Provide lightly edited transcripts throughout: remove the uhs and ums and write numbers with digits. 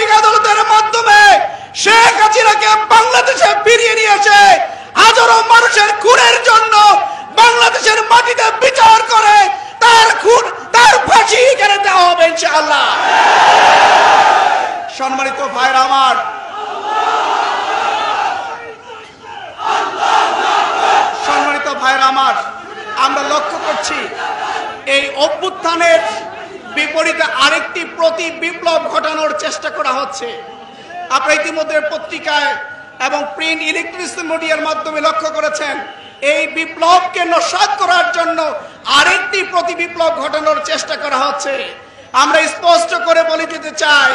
আন্তর্জাতিক আদালতের মাধ্যমে শেখ হাসিনাকে বাংলাদেশে ফিরিয়ে নিয়ে এসে হাজারো মানুষের খুনের জন্য বাংলাদেশের মাটিতে বিচার করে তার ফাঁসি এখানে দেওয়া হবে ইনশাআল্লাহ। সম্মানিত ভাইরা আমার, আমরা লক্ষ্য করছি এই অভ্যুত্থানের বিপরীতে আরেকটি প্রতি বিপ্লব ঘটানোর চেষ্টা করা হচ্ছে। আপনারা ইতিমধ্যে পত্রিকায় এবং প্রিন্ট ইলেকট্রনিক্স মিডিয়ার মাধ্যমে লক্ষ্য করেছেন এই বিপ্লবকে নস্যাৎ করার জন্য আরেকটি প্রতি বিপ্লব ঘটানোর চেষ্টা করা হচ্ছে। আমরা স্পষ্ট করে বলে দিতে চাই,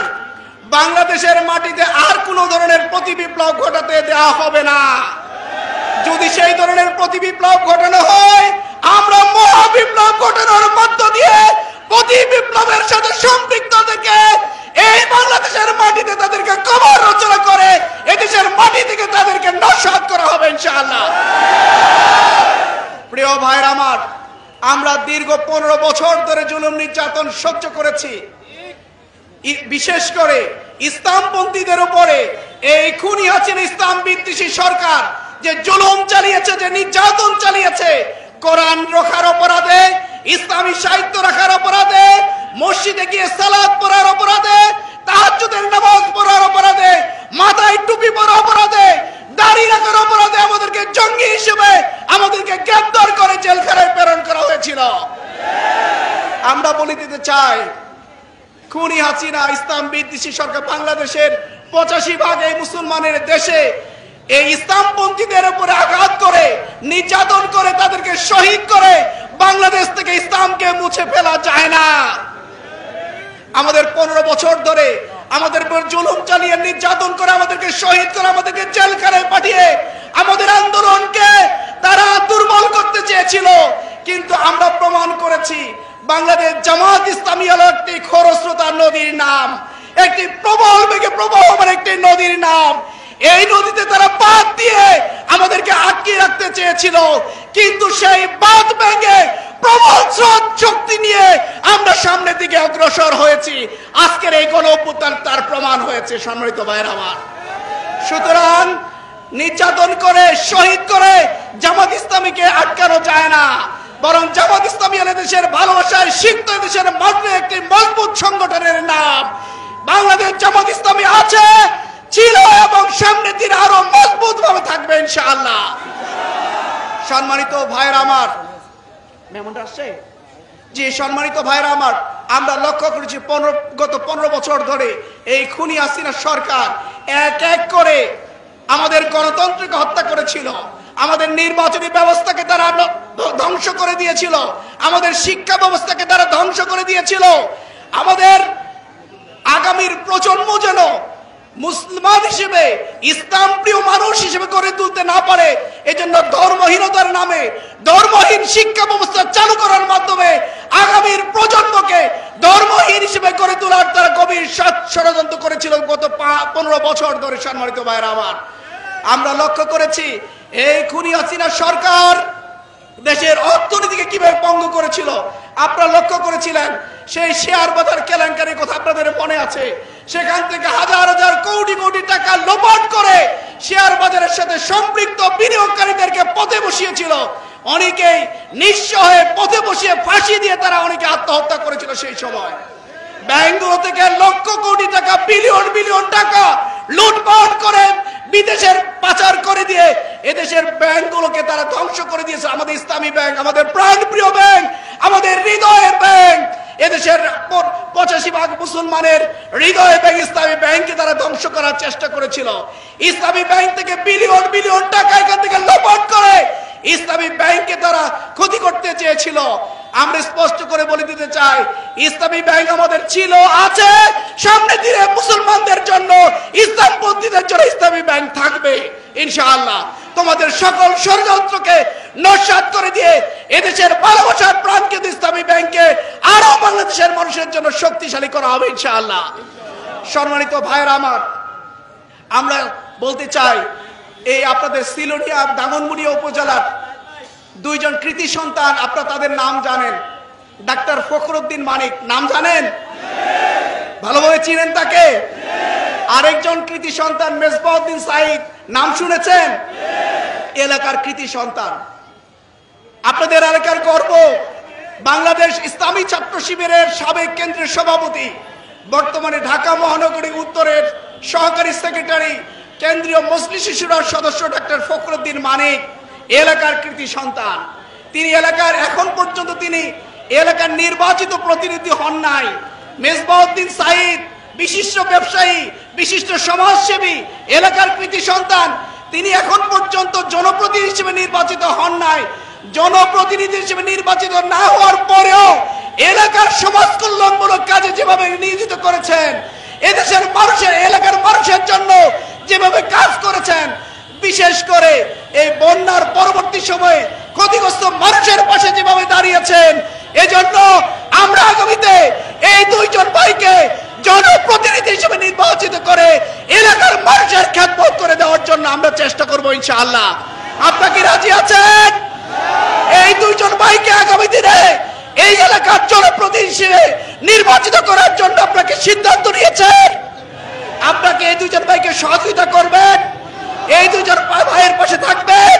বাংলাদেশের মাটিতে আর কোনো ধরনের প্রতি বিপ্লব ঘটাতে দেওয়া হবে না। যদি সেই ধরনের প্রতি বিপ্লব ঘটানো হয়, আমরা মহা বিপ্লব ঘটানোর মধ্য দিয়ে প্রতি বিপ্লবের সাথে সম্পৃক্ত থেকে এই বাংলাদেশের মাটিতে তাদেরকে কবর রচনা করে এদেশের মাটি থেকে তাদেরকে নস্যাৎ করা হবে ইনশাআল্লাহ। প্রিয় ভাইরা আমার, আমরা দীর্ঘ 15 বছর ধরে জুলুম নির্যাতন সহ্য করেছি। বিশেষ করে ইসলামপন্থীদের উপরে এই খুনি হাসিনা ইসলাম বিদ্বেষী সরকার যে জুলুম চালিয়েছে, যে নির্যাতন চালিয়েছে, কোরআন রক্ষার অপরাধে, ইসলামী সাহিত্য রাখার অপরাধে, মসজিদে গিয়ে সালাত পড়ার অপরাধে, তাহাজ্জুদের নামাজ পড়ার অপরাধে, মাথায় টুপি পরার অপরাধে, দাড়ি রাখার অপরাধে আমাদেরকে জঙ্গি হিসেবে আমাদেরকে গ্রেফতার করে জেলখানায় প্রেরণ করা হয়েছিল। আমরা বলে দিতে চাই, খুনি হাসিনা ইসলাম বিদ্বেষী সরকার বাংলাদেশের 85% এই মুসলমানের দেশে এই ইসলামপন্থীদের উপরে আঘাত করে, নির্যাতন করে, তাদেরকে শহীদ করে বাংলাদেশ থেকে ইসলামকে মুছে ফেলা যায় না। আমাদের 15 বছর ধরে আমাদের উপর জুলুম চালিয়ে, নির্যাতন করে, আমাদেরকে শহীদ করে, আমাদেরকে জেলখানায় পাঠিয়ে আমাদের আন্দোলনকে তারা দুর্বল করতে চেয়েছিল। কিন্তু আমরা প্রমাণ করেছি বাংলাদেশ জামাত ইসলামী হলো একটি খরস্রোতা নদীর নাম, একটি প্রবল বেগে প্রবাহমান একটি নদীর নাম। এই নদীতে তারা বাঁধ দিয়ে আমাদেরকে আটকে রাখতে চেয়েছিল, কিন্তু সেই বাঁধ ভেঙে প্রবল স্রোত শক্তি নিয়ে আমরা সামনের দিকে অগ্রসর হয়েছি। আজকের এই গণ অভ্যুত্থান তার প্রমাণ হয়েছে। সম্মানিত ভাইরা আমার, সুতরাং নির্যাতন করে, শহীদ করে জামাত ইসলামীকে আটকানো যায় না, বরং জামাত ইসলামী দেশের ভালোবাসায় সিক্ত দেশের মধ্যে একটি মজবুত সংগঠনের নাম। বাংলাদেশ জামাত ইসলামী আছে, ছিল এবং সামনের দিন আরো মজবুত ভাবে থাকবে ইনশাআল্লাহ। সম্মানিত ভাইরা আমার, মেহমান আসছে জি, সম্মানিত ভাইরা আমার, আমরা লক্ষ্য করেছি গত 15 বছর ধরে এই খুনি হাসিনা সরকার এক এক করে আমাদের গণতন্ত্রকে হত্যা করেছিল, আমাদের নির্বাচনী ব্যবস্থাকে তারা ধ্বংস করে দিয়েছিল, আমাদের শিক্ষা ব্যবস্থাকে তারা ধ্বংস করে দিয়েছিল। আমাদের আগামীর প্রজন্ম যেন মুসলমান হিসেবে, ইসলাম প্রিয় মানুষ হিসেবে গড়ে তুলতে না পারে, এজন্য ধর্মহীনতার নামে ধর্মহীন শিক্ষা ব্যবস্থা চালু করার মাধ্যমে আগামীর প্রজন্মকে ধর্মহীন হিসেবে গড়ে তোলার তারা গভীর ষড়যন্ত্র করেছিল গত 15 বছর ধরে। সম্মানিত ভাইরা আমার, আমরা লক্ষ্য করেছি এই খুনি হাসিনা সরকার দেশের অর্থনীতিকে কিভাবে পঙ্গু করেছিল। আপনারা লক্ষ্য করেছিলেন সেই শেয়ার বাজার কেলেঙ্কারির কথা আপনাদের মনে আছে। সেখান থেকে হাজার হাজার কোটি কোটি টাকা লোপাট করে শেয়ার বাজারের সাথে সম্পৃক্ত বিনিয়োগকারীদেরকে পথে বসিয়েছিল। অনেকেই নিঃস্ব হয়ে পথে বসিয়ে ফাঁসি দিয়ে তারা অনেকে আত্মহত্যা করেছিল। সেই সময় ব্যাংকগুলো থেকে লক্ষ কোটি টাকা, বিলিয়ন বিলিয়ন টাকা লুটপাট করে বিদেশের পাচার করে দিয়ে এদেশের ব্যাংকগুলোকে তারা ধ্বংস করে দিয়েছে। আমাদের ইসলামী ব্যাংক, আমাদের প্রাণপ্রিয় ব্যাংক, আমাদের হৃদয়ের ব্যাংক, এদেশের 85% মুসলমানের হৃদয় ব্যাংক ইসলামী ব্যাংককে তারা ধ্বংস করার চেষ্টা করেছিল। ইসলামী ব্যাংক থেকে বিলিয়ন বিলিয়ন টাকা এখান থেকে লোপাট করে ইসলামী ব্যাংককে তারা ক্ষতি করতে চেয়েছিল। আমরা স্পষ্ট করে বলে দিতে চাই, ইসলামী ব্যাংক আমাদের ছিল, আছে, সামনে দিনে মুসলমানদের জন্য, ইসলামপন্থীদের জন্য ইসলামী ব্যাংক থাকবে ইনশাআল্লাহ। তোমাদের সকল ষড়যন্ত্রকে নস্যাৎ করে দিয়ে এদেশের ভালোবাসার প্রাণকেন্দ্র ইসলামী ব্যাংকে আরো বাংলাদেশের মানুষের জন্য শক্তিশালী করা হবে ইনশাআল্লাহ। সম্মানিত ভাইরা আমার, আমরা বলতে চাই, এই আপনাদের সিলোনিয়া দামনমুড়িয়া উপজেলার 2 জন কৃতি সন্তান, আপনারা তাদের নাম জানেন। ডাক্তার ফখরুদ্দিন মানিক, নাম জানেন? ভালোভাবে চিনেন তাকে? আরেকজন কৃতি সন্তান মেজবাউদ্দিন সাইদ, নাম শুনেছেন? এলাকার কৃতি সন্তান, আপনাদের এলাকার গর্ব। বাংলাদেশ ইসলামী ছাত্র শিবিরের সাবেক কেন্দ্রীয় সভাপতি, বর্তমানে ঢাকা মহানগরী উত্তরের সহকারী সেক্রেটারি, কেন্দ্রীয় মজলিস শুরার সদস্য ডক্টর ফখরুদ্দিন মানিক এলাকার কৃতি সন্তান। তিনি এলাকার এখন পর্যন্ত তিনি এলাকার নির্বাচিত প্রতিনিধি হন নাই। মেজবাউদ্দিন সাইদ বিশিষ্ট ব্যবসায়ী, বিশিষ্ট সমাজসেবী, এলাকার কৃতি সন্তান। তিনি এখন পর্যন্ত জনপ্রতিনিধি হিসেবে নির্বাচিত হন নাই। জনপ্রতিনিধি হিসেবে নির্বাচিত না হওয়ার পরেও এলাকার সমাজ কল্যাণমূলক কাজে যেভাবে নিয়োজিত করেছেন, এদেশের মানুষের, এলাকার মানুষের জন্য যেভাবে কাজ করেছেন, বিশেষ করে এই বন্যার পরবর্তী সময়ে ক্ষতিগ্রস্ত মানুষের পাশে যেভাবে দাঁড়িয়েছেন, এজন্য আমরা আগামীতে এই দুইজন ভাইকে জনপ্রতিনিধি হিসেবে নির্বাচিত করে এলাকার মানুষের খেদমত করে দেওয়ার জন্য আমরা চেষ্টা করব ইনশাআল্লাহ। আপনারা কি রাজি আছেন? এই দুইজন ভাইকে আগামী দিনে এই এলাকার জনপ্রতিনিধি হিসেবে নির্বাচিত করার জন্য আপনাকে সিদ্ধান্ত নিয়েছেন। আপনাকে এই দুইজন ভাইকে সহযোগিতা করবেন, এই দুইজন ভাইয়ের পাশে থাকবেন।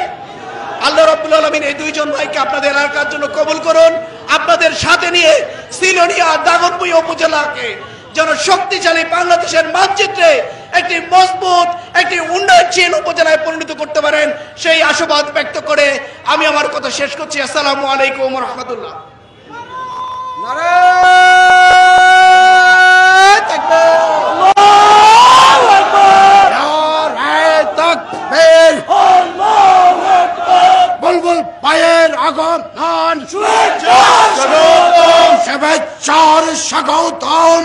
আল্লাহ রাব্বুল আলামিন এই দুইজন ভাইকে আপনাদের এলাকার জন্য কবুল করুন। আপনাদের সাথে নিয়ে সিলোনিয়া দাগনভূঞা উপজেলাকে যেন শক্তিশালী বাংলাদেশের মানচিত্রে একটি মজবুত, একটি উন্নয়নশীল উপজেলায় পরিণত করতে পারেন, সেই আশাবাদ ব্যক্ত করে আমি আমার কথা শেষ করছি। আসসালামু আলাইকুম ওয়া রাহমাতুল্লাহ। বুলবুল ভাইয়ের আগমন, শুভেচ্ছার স্বাগতম।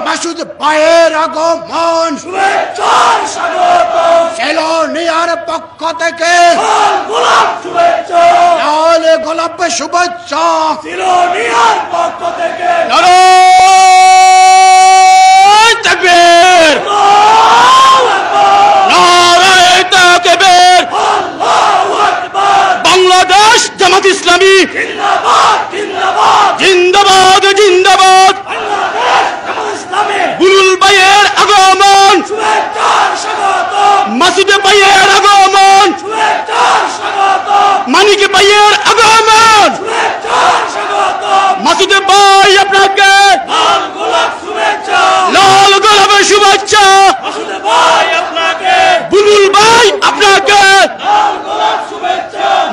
মাসুদ ভাইয়ের আগমন, শুভেচ্ছার স্বাগতম। সেলোনিয়ার পক্ষ থেকে লাল গোলাপ শুভেচ্ছা, সেলোনিয়ার পক্ষ থেকে। নারায়ে তাকবীর, নারায়ে তাকবীর। বাংলাদেশ জামাত ইসলামী জিন্দাবাদ, জিন্দাবাদ, জিন্দাবাদ। বুলবুল ভাইয়ের আগমন, মাসুদ ভাইয়ের আগমন, মানিক ভাইয়ের আগমন। মাসুদ ভাই আপনাকে লাল গোলাপের শুভেচ্ছা, বুলবুল ভাই আপনাকে,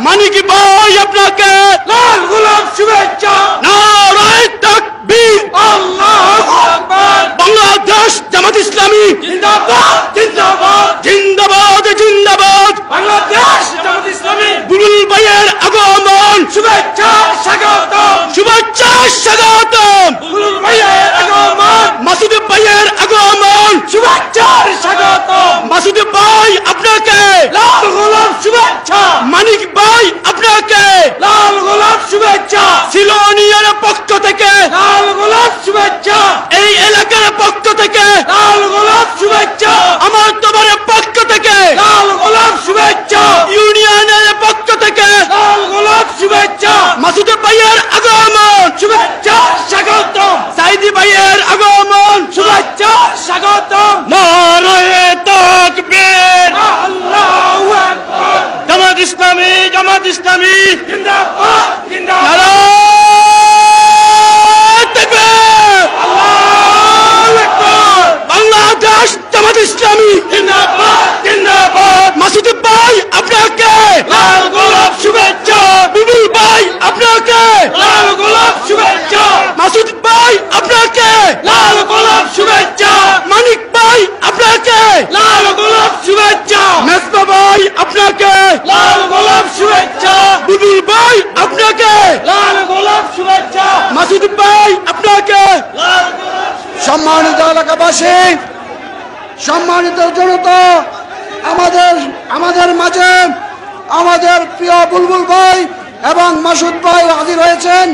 মানিক ভাই আপনাকে লাল গোলাপ শুভেচ্ছা। নারায়ে তাকবীর, আল্লাহু আকবার। বাংলাদেশ জামাত ইসলামী জিন্দাবাদ, জিন্দাবাদ, জিন্দাবাদ, জিন্দাবাদ। বাংলাদেশ জামাত ইসলামী। বুলবুল ভাইয়ের আগমন, শুভেচ্ছা স্বাগতম, শুভেচ্ছা স্বাগতম। বুলবুল ভাইয়ের আগমন, মাসুদ ভাইয়ের আগমন, শুভেচ্ছা স্বাগতম। মাসুদ ভাই আপনাকে লাল গোলাপ শুভেচ্ছা, মানিক ভাই আপনাকে লাল গোলাপ শুভেচ্ছা। সিলোনিয়ার পক্ষ থেকে লাল গোলাপ শুভেচ্ছা, এই এলাকার পক্ষ থেকে লাল গোলাপ শুভেচ্ছা, আমার তোমার পক্ষ থেকে লাল গোলাপ শুভেচ্ছা, ইউনিয়নের পক্ষ থেকে লাল গোলাপ শুভেচ্ছা। মাসুদ ভাইয়ের আগমন, শুভেচ্ছা স্বাগতম। সাইদি ভাইয়ের আগমন, শুভেচ্ছা স্বাগতম। নারায়ে তাকবীর, আল্লাহু আকবার। জামাত ইসলামী, জামাত ইসলামী জিন্দাবাদ, জিন্দাবাদ। নারায়ে তাকবীর, আল্লাহু আকবার। বাংলাদেশ জামাত ইসলামী জিন্দাবাদ, জিন্দাবাদ। মাসুদ ভাই আপনাকে লাল গোলাপ শুভেচ্ছা, বুলবুল ভাই আপনাকে লাল গোলাপ শুভেচ্ছা, মাসুদ ভাই আপনাকে লাল গোলাপ শুভেচ্ছা, মানিক ভাই আপনাকে লাল গোলাপ শুভেচ্ছা, মেজবা ভাই আপনাকে লাল গোলাপ শুভেচ্ছা, বুলবুল ভাই আপনাকে লাল গোলাপ শুভেচ্ছা, মাসুদ ভাই আপনাকে লাল গোলাপ শুভেচ্ছা। সম্মানিত এলাকাবাসী, সম্মানিত জনতা, আমাদের মাঝে আমাদের প্রিয় বুলবুল ভাই এবং মাসুদ ভাই হাজির হয়েছেন।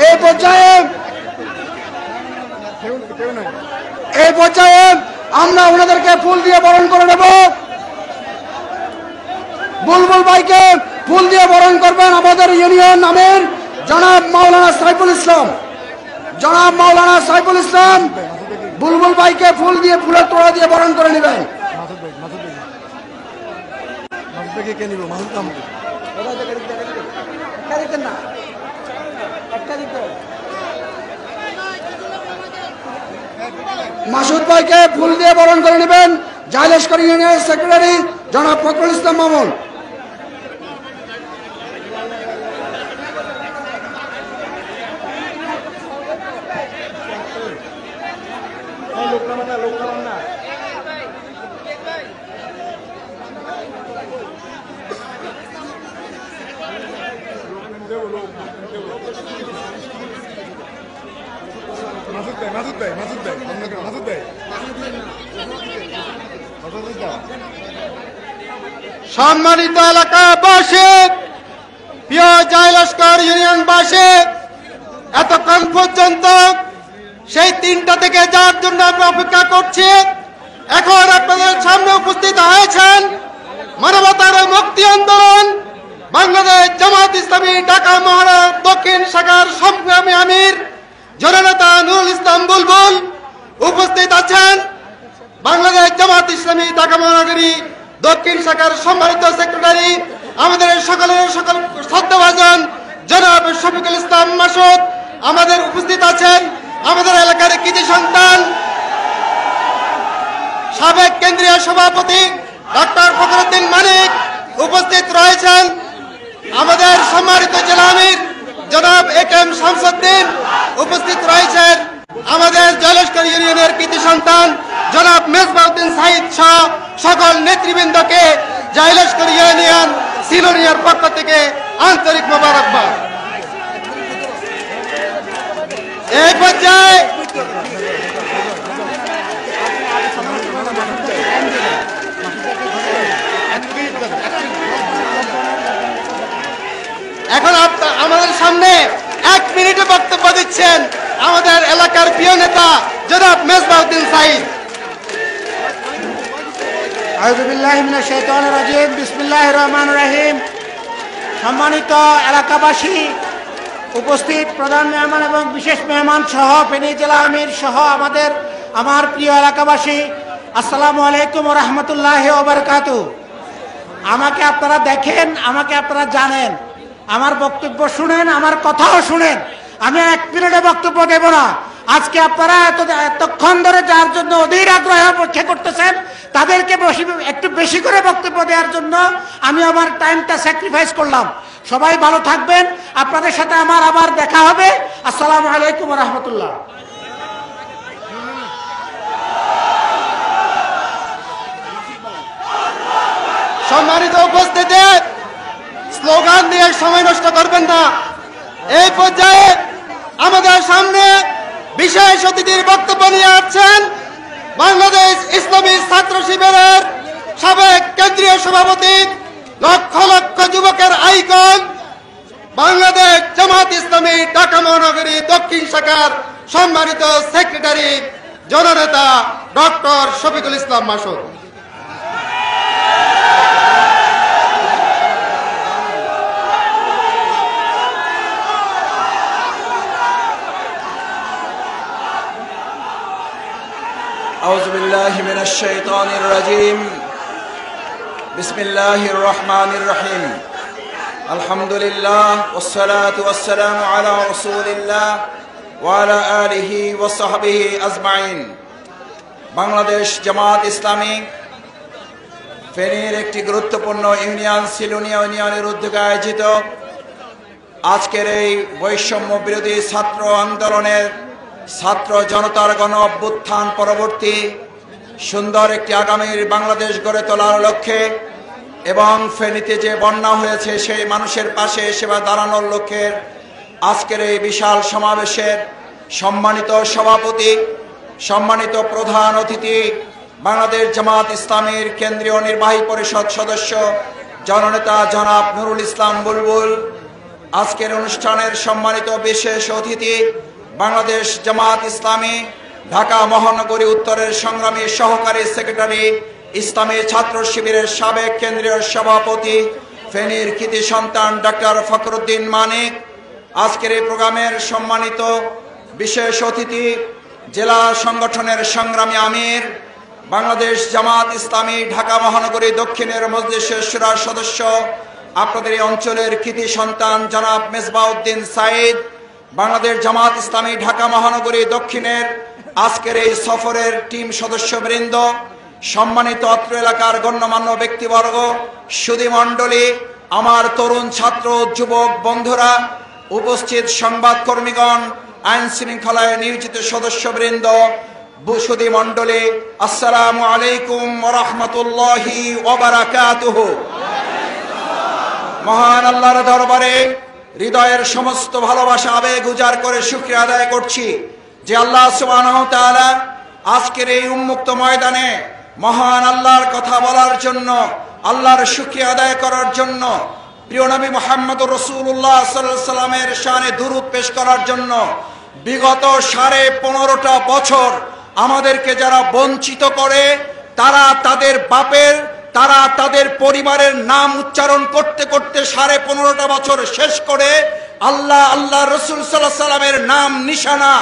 এই পর্যায়ে আমরা ওনাদেরকে ফুল দিয়ে বরণ করে নেব। বুলবুল ভাইকে ফুল দিয়ে বরণ করবেন আমাদের ইউনিয়ন নামের জনাব মাওলানা সাইফুল ইসলাম। জনাব মাওলানা সাইফুল ইসলাম বুলবুল ভাইকে ফুল দিয়ে ফুলের তোড়া দিয়ে বরণ করে নেবেন। মাসুদ ভাইকে ফুল দিয়ে বরণ করে নেবেন জাইলেশকর ইউনিয়নের সেক্রেটারি জনাব ফখরুল ইসলাম মামুন। সম্মানিত এলাকাবাসী, প্রিয় জাইলস্কর ইউনিয়নবাসী, এতক্ষণ পর্যন্ত সেই 3টা থেকে যার জন্য আমরা অপেক্ষা করছি, এখন আপনাদের সামনে উপস্থিত হয়েছেন মানবতার মুক্তি আন্দোলন বাংলাদেশ জামাত ইসলামী ঢাকা মহানগর দক্ষিণ শাখার সংগ্রামী আমির জননেতা নুরুল ইসলাম বুলবুল। উপস্থিত আছেন বাংলাদেশ জামাত ইসলামী ঢাকা মহানগরী দক্ষিণ শাখার সম্মানিত সেক্রেটারি আমাদের সকল শ্রদ্ধাভাজন জনাব শফিকুল ইসলাম মাসুদ। আমাদের উপস্থিত আছেন আমাদের এলাকার কৃতি সন্তান সাবেক কেন্দ্রীয় সভাপতি ডক্টর ফখরুদ্দিন মানিক। উপস্থিত রয়েছেন আমাদের সম্মানিত জেলা আমির জনাব এ.কে.এম. শামসুদ্দিন। উপস্থিত রয়েছেন আমাদের জাইলস্কর ইউনিয়নের কৃতি সন্তান জনাব মেজবাউদ্দিন সাইদ সহ সকল নেতৃবৃন্দকে জাইলস্কর ইউনিয়ন সিলোনিয়ার পক্ষ থেকে আন্তরিক মোবারকবাদ। এই পর্যায়ে এখন আমাদের সামনে 1 মিনিটে বক্তব্য দিচ্ছেন আমাদের এলাকার প্রিয় নেতা জনাব মেজবাউদ্দিন সাইদ। আউযু বিল্লাহি মিনাশ শাইতানির রাজিম। বিসমিল্লাহির রহমানির রহিম। সম্মানিত এলাকাবাসী, উপস্থিত প্রধান মেহমান এবং বিশেষ মেহমান সহ ফেনী জেলা আমির সহ আমার প্রিয় এলাকাবাসী, আসসালামু আলাইকুম ওয়া রাহমাতুল্লাহি ওয়া বারাকাতুহু। আমাকে আপনারা দেখেন, আমাকে আপনারা জানেন, আমার বক্তব্য শুনেন, আমার কথাও শুনেন। আমি 1 মিনিটে বক্তব্য দেব না। আজকে আপনারা এতক্ষণ ধরে যার জন্য অধীর আগ্রহে অপেক্ষা করতেছেন তাদেরকে একটু বেশি করে বক্তব্য দেওয়ার জন্য আমি আমার টাইমটা স্যাক্রিফাইস করলাম। সবাই ভালো থাকবেন, আপনাদের সাথে আমার আবার দেখা হবে। আসসালামু আলাইকুম ওয়া রাহমাতুল্লাহ। সম্মানিত উপস্থিতি, স্লোগান দিয়ে সময় নষ্ট করবেন না। এই পর্যায়ে আমাদের সামনে বিশেষ অতিথির বক্তব্য নিয়ে আসছেন বাংলাদেশ ইসলামী ছাত্র শিবিরের সাবেক কেন্দ্রীয় সভাপতি, লক্ষ লক্ষ যুবকের আইকন, বাংলাদেশ জামাত ইসলামী ঢাকা মহানগরী দক্ষিণ শাখার সম্মানিত সেক্রেটারি জননেতা ডক্টর শফিকুল ইসলাম মাসুদ। أعوذ بالله من الشيطان الرجيم بسم الله الرحمن الرحيم الحمد لله والصلاة والسلام على رسول الله وعلى آله وصحبه أجمعين। বাংলাদেশ জামাত ইসলামী ফেনীর একটি গুরুত্বপূর্ণ ইউনিয়ন সিলোনিয়া ইউনিয়নের উদ্যোগে আয়োজিত আজকের এই বৈষম্য বিরোধী ছাত্র আন্দোলনের ছাত্র জনতার গণ অভ্যুত্থান পরবর্তী সুন্দর একটি আগামীর বাংলাদেশ গড়ে তোলার লক্ষ্যে এবং ফেনীতে যে বন্যা হয়েছে সেই মানুষের পাশে সেবা দাঁড়ানোর লক্ষ্যে আজকের এই বিশাল সমাবেশের সম্মানিত সভাপতি, সম্মানিত প্রধান অতিথি, বাংলাদেশ জামাত ইসলামীর কেন্দ্রীয় নির্বাহী পরিষদ সদস্য জননেতা জনাব নুরুল ইসলাম বুলবুল, আজকের অনুষ্ঠানের সম্মানিত বিশেষ অতিথি বাংলাদেশ জামাত ইসলামী ঢাকা মহানগরী উত্তরের সংগ্রামী সহকারী সেক্রেটারি ইসলামী ছাত্র শিবিরের সাবেক কেন্দ্রীয় সভাপতি ফেনীর কৃতি সন্তান ডক্টর ফখরুদ্দিন মানিক, আজকের এই প্রোগ্রামের সম্মানিত বিশেষ অতিথি জেলা সংগঠনের সংগ্রামী আমির, বাংলাদেশ জামাত ইসলামী ঢাকা মহানগরী দক্ষিণের মজলিসের শুরার সদস্য, আপনাদের এই অঞ্চলের কৃতি সন্তান জনাব মেজবাউদ্দিন সাইদ, বাংলাদেশ জামাত ইসলামী ঢাকা মহানগরী দক্ষিণের আজকের এই সফরের টিম সদস্যবৃন্দ, সম্মানিত অত্র এলাকার গণ্যমান্য ব্যক্তিবর্গ, সুধী মণ্ডলী, আমার তরুণ ছাত্র যুবক বন্ধুরা, উপস্থিত সংবাদকর্মীগণ, আইন শৃঙ্খলায় নিয়োজিত সদস্যবৃন্দ, সুধী মণ্ডলী, আসসালামু আলাইকুম ওয়া রাহমাতুল্লাহি ওয়া বারাকাতুহু। মহান আল্লাহর দরবারে হৃদয়ের সমস্ত ভালোবাসা আবেগ উজাড় করে শুকরিয়া আদায় করছি যে আল্লাহ সুবহানাহু ওয়া তাআলা আজকের এই উন্মুক্ত ময়দানে মহান আল্লাহর কথা বলার জন্য, আল্লাহর শুকরিয়া আদায় করার জন্য, প্রিয় নবী মুহাম্মদুর রাসূলুল্লাহ সাল্লাল্লাহু আলাইহি সাল্লামের শানে দুরূদ পেশ করার জন্য বিগত 15.5টা বছর আমাদেরকে যারা বঞ্চিত করে, তারা তাদের বাপের, তারা তাদের পরিবারের নাম উচ্চারণ করতে করতে 15.5টা বছর শেষ করে আল্লাহ, আল্লাহ রসুল সাল্লাল্লাহু আলাইহি সাল্লামের নাম নিশানা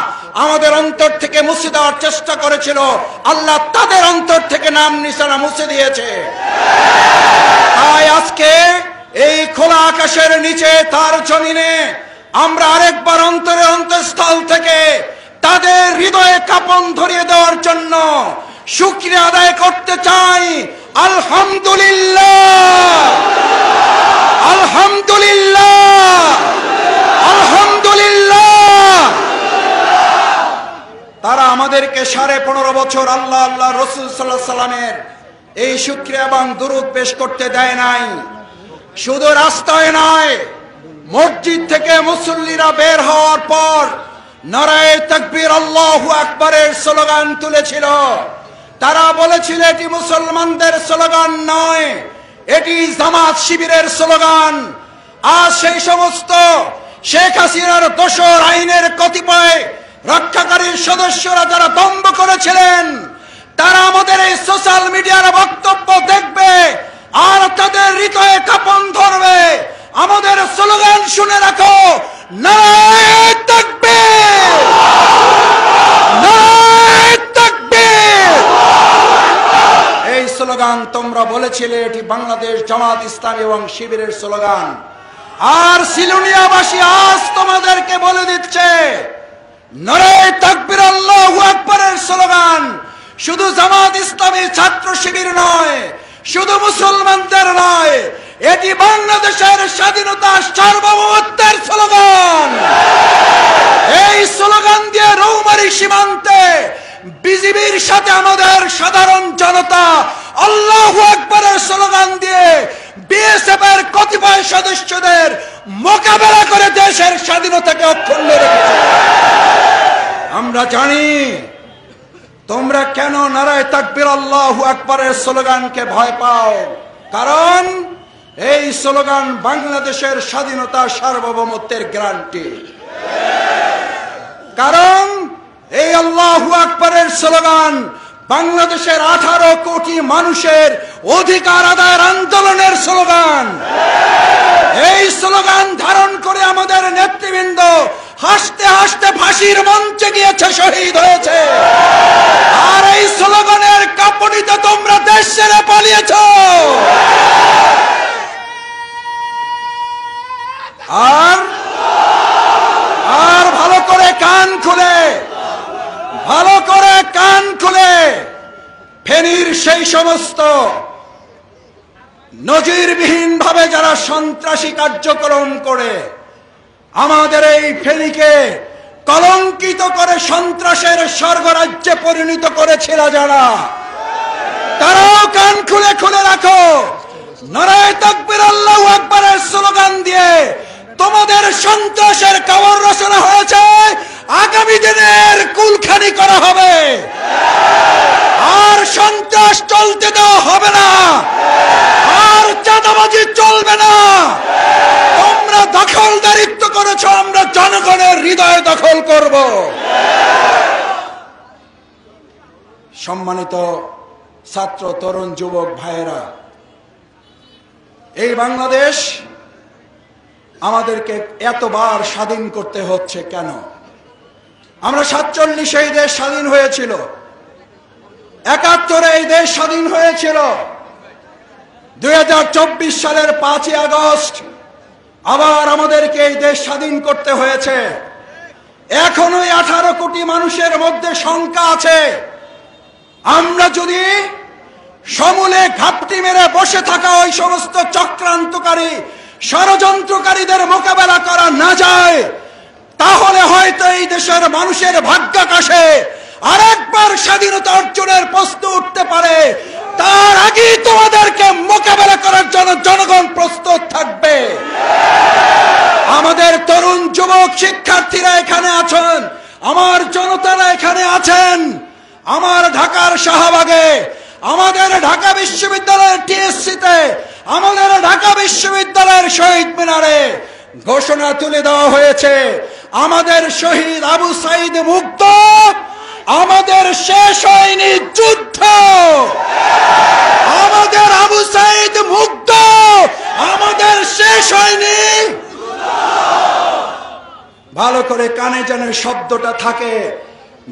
আমাদের অন্তর থেকে মুছে দেওয়ার চেষ্টা করেছিল। আল্লাহ তাদের অন্তর থেকে নাম নিশানা মুছে দিয়েছে। তাই আজকে এই খোলা আকাশের নিচে তার জমিনে আমরা আরেকবার অন্তরের অন্তঃস্থল থেকে তাদের হৃদয়ে কাঁপন ধরিয়ে দেওয়ার জন্য শুকরিয়া আদায় করতে চাই। আলহামদুলিল্লাহ, আলহামদুলিল্লাহ, আলহামদুলিল্লাহ। তারা আমাদেরকে 15.5 বছর আল্লাহ, আল্লাহ রসুল সাল্লাল্লাহু আলাইহি সাল্লামের এই শুকরিয়া এবং দুরূদ পেশ করতে দেয় নাই। শুধু রাস্তায় নয়, মসজিদ থেকে মুসল্লিরা বের হওয়ার পর নারায়ে তাকবীর আল্লাহু আকবারের স্লোগান তুলেছিল। তারা বলেছিল এটি মুসলমানদের স্লোগান নয়, এটি জামাত শিবিরের স্লোগান। আর সেই সমস্ত শেখ হাসিনার দোসর আইনের কতিপয় রক্ষাকারী সদস্যরা যারা দম্ভ করেছিলেন, তারা আমাদের এই সোশ্যাল মিডিয়ার বক্তব্য দেখবে আর তাদের হৃদয়ে কাঁপন ধরবে। আমাদের স্লোগান শুনে রাখো, নারায়ে তাকবীর, নারায়ে তাকবীর। এই স্লোগান তোমরা বলেছিলে এটি বাংলাদেশ জামাত ইসলামী এবং শিবিরের স্লোগান। আর সিলুনিয়াবাসী আজ তোমাদেরকে বলে দিচ্ছে নারায়ে তাকবীর আল্লাহু আকবারের স্লোগান শুধু জামাত ইসলামী ছাত্র শিবির নয়, শুধু মুসলমানদের নয়, এটি বাংলাদেশের স্বাধীনতা সার্বভৌমত্বের স্লোগান। এই স্লোগান দিয়ে রৌমারী সীমান্তে বিজিবির সাথে আমাদের সাধারণ জনতা আল্লাহু আকবারের স্লোগান দিয়ে বিএসএফ এর কতিপয় সদস্যদের মোকাবেলা করে দেশের স্বাধীনতাকে অক্ষুণ্ণ রেখেছে। আমরা জানি তোমরা কেন নারায়ে তাকবীর আল্লাহু আকবারের স্লোগানকে ভয় পাও, কারণ এই স্লোগান বাংলাদেশের স্বাধীনতা সার্বভৌমত্বের গ্যারান্টি। কারণ এই আল্লাহু আকবারের স্লোগান বাংলাদেশের 18 কোটি মানুষের অধিকার আদায়ের আন্দোলনের স্লোগান। এই স্লোগান ধারণ করে আমাদের নেতৃবৃন্দ হাসতে হাসতে ফাঁসির মঞ্চে গিয়েছে, শহীদ হয়েছে। আর এই স্লোগানের কাঁপুনিতে তোমরা দেশ ছেড়ে পালিয়েছ। আর ভালো করে কান খুলে, ভালো করে কান খুলে ফেনীর সেই সমস্ত নজিরবিহীন ভাবে যারা সন্ত্রাসী কার্যক্রম করে আমাদের এই ফেনীকে কলঙ্কিত করে সন্ত্রাসের স্বর্গরাজ্যে পরিণত করেছিল যারা, তারাও কান খুলে খুলে রাখো। নারায়ে তাকবীর আল্লাহু আকবারের স্লোগান দিয়ে তোমাদের সন্ত্রাসের কাবর রচনা হয়েছে, আগামী দিনের কুলখানি করা হবে। আর সন্ত্রাস চলতে দেওয়া হবে না, আর চাঁদাবাজি চলবে না। তোমরা দখলদারিত্ব করেছো, আমরা জনগণের হৃদয় দখল করব। সম্মানিত ছাত্র, তরুণ, যুবক ভাইয়েরা, এই বাংলাদেশ আমাদেরকে এতবার স্বাধীন করতে হচ্ছে কেন? আমরা 47 এই দেশ স্বাধীন হয়েছিল, 71 এই দেশ স্বাধীন হয়েছিল, 2024 সালের 5ই আগস্ট আবার আমাদেরকে এই দেশ স্বাধীন করতে হয়েছে। এখনো 18 কোটি মানুষের মধ্যে শঙ্কা আছে, আমরা যদি সমূলে ঘাপটি মেরে বসে থাকা ওই সমস্ত চক্রান্তকারী ষড়যন্ত্রকারীদের মোকাবেলা করা না যায়, তাহলে হয়তো এই দেশের মানুষের ভাগ্যাকাশে আরেকবার স্বাধীনতা অর্জনের প্রশ্ন উঠতে পারে। তার আগে তোমাদেরকে মোকাবেলা করার জন্য জনগণ প্রস্তুত থাকবে। আমাদের তরুণ যুবক শিক্ষার্থীরা এখানে আছেন, আমার জনতারা এখানে আছেন, আমার ঢাকার শাহবাগে, আমাদের ঢাকা বিশ্ববিদ্যালয়ের টিএসসিতে, আমাদের ঢাকা বিশ্ববিদ্যালয়ের শহীদ মিনারে ঘোষণা তুলে দেওয়া হয়েছে, আমাদের শহীদ আবু সাঈদ মুক্ত, আমাদের শেষ হয়নি যুদ্ধ, আমাদের আবু সাঈদ মুক্ত, আমাদের শেষ হয়নি। ভালো করে কানে যেন শব্দটা থাকে।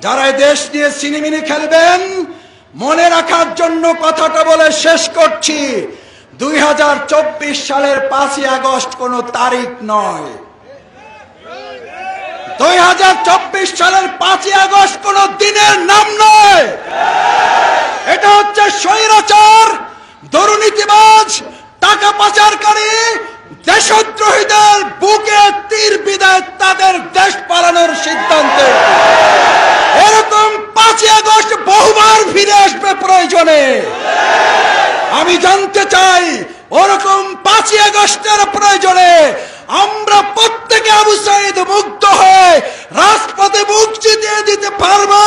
যারা দেশ নিয়ে সিনেমিনি খেলবেন, মনে রাখার জন্য কথাটা বলে শেষ করছি। 2024 সালের 5ই আগস্ট কোন তারিখ নয়, 2024 সালের 5ই আগস্ট কোন দিনের নাম নয়। এটা হচ্ছে স্বৈরাচার, দুর্নীতিবাজ, টাকা পাচারকারী, দেশদ্রোহীদের বুকে তীর বিদায় তাদের দেশ পালানোর সিদ্ধান্তে। এরকম 5ই আগস্ট বহুবার ফিরে আসবে প্রয়োজনে। আমি জানতে চাই, ওরকম 5ই আগস্টের প্রয়োজনে আমরা প্রত্যেকে আবু সাঈদ মুক্ত হয়ে রাজপথে মুখ জিতিয়ে দিতে পারবো।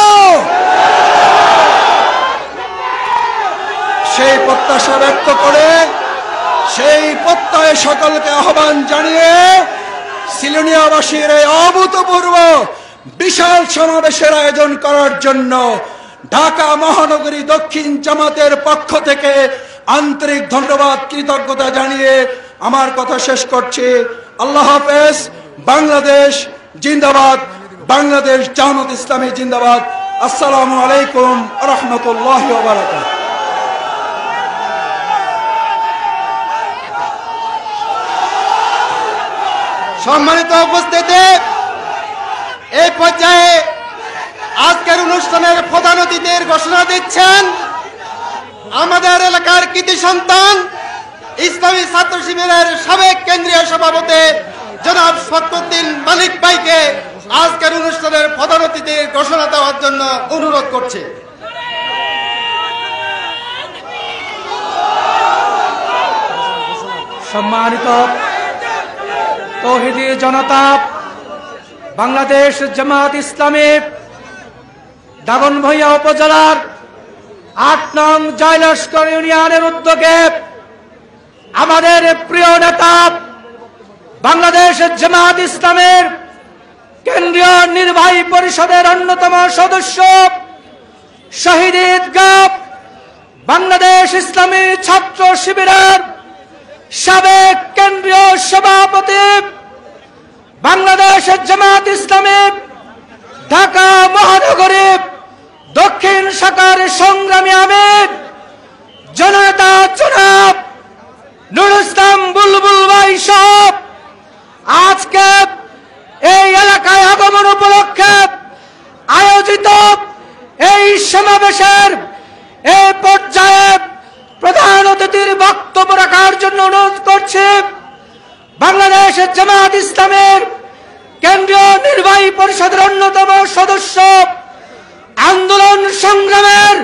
সেই প্রত্যাশা ব্যক্ত করে, সেই প্রত্যয়ে সকলকে আহ্বান জানিয়ে সিলোনিয়াবাসীর এই অভূতপূর্ব বিশাল সমাবেশের আয়োজন করার জন্য ঢাকা মহানগরী দক্ষিণ জামাতের পক্ষ থেকে আন্তরিক ধন্যবাদ, কৃতজ্ঞতা জানিয়ে আমার কথা শেষ করছি। আল্লাহ হাফেজ। বাংলাদেশ জিন্দাবাদ, বাংলাদেশ জামাত ইসলামী জিন্দাবাদ। আসসালামু আলাইকুম ওয়া রাহমাতুল্লাহি ওয়া বারাকাতুহু। সম্মানিত উপস্থিতি, এই পর্যায়ে আজকের অনুষ্ঠানের প্রধান অতিথির ঘোষণা দিচ্ছেন আমাদের এলাকার কৃতি সন্তান, ইসলামী ছাত্র শিবিরের সাবেক কেন্দ্রীয় সভাপতি জনাব ফখরুদ্দিন মালিক ভাইকে আজকের অনুষ্ঠানের প্রধান অতিথির ঘোষণা দেওয়ার জন্য অনুরোধ করছে। সম্মানিত তৌহিদি জনতা, বাংলাদেশ জামাত ইসলামী দাগনভূঞা উপজেলার 8 নং জয়লস্কর ইউনিয়নের উদ্যোগে আমাদের প্রিয় নেতা, বাংলাদেশ জামাত ইসলামের কেন্দ্রীয় নির্বাহী পরিষদের অন্যতম সদস্য, শহীদ ঈদগাহ বাংলাদেশ ইসলামী ছাত্র শিবিরের সাবেক কেন্দ্রীয় সভাপতি, বাংলাদেশ জামাত ইসলামী ঢাকা মহানগরী দক্ষিণ শাখার সংগ্রামী আমির জনতা জনাব নুরুল ইসলাম বুলবুল ভাই সহ আজকে এই এলাকায় আগমন উপলক্ষে আয়োজিত এই সমাবেশের এই পর্যায়ে প্রধান অতিথির বক্তব্য রাখার জন্য অনুরোধ করছি বাংলাদেশ জামাত ইসলামের কেন্দ্রীয় নির্বাহী পরিষদের অন্যতম সদস্য, আন্দোলন সংগ্রামের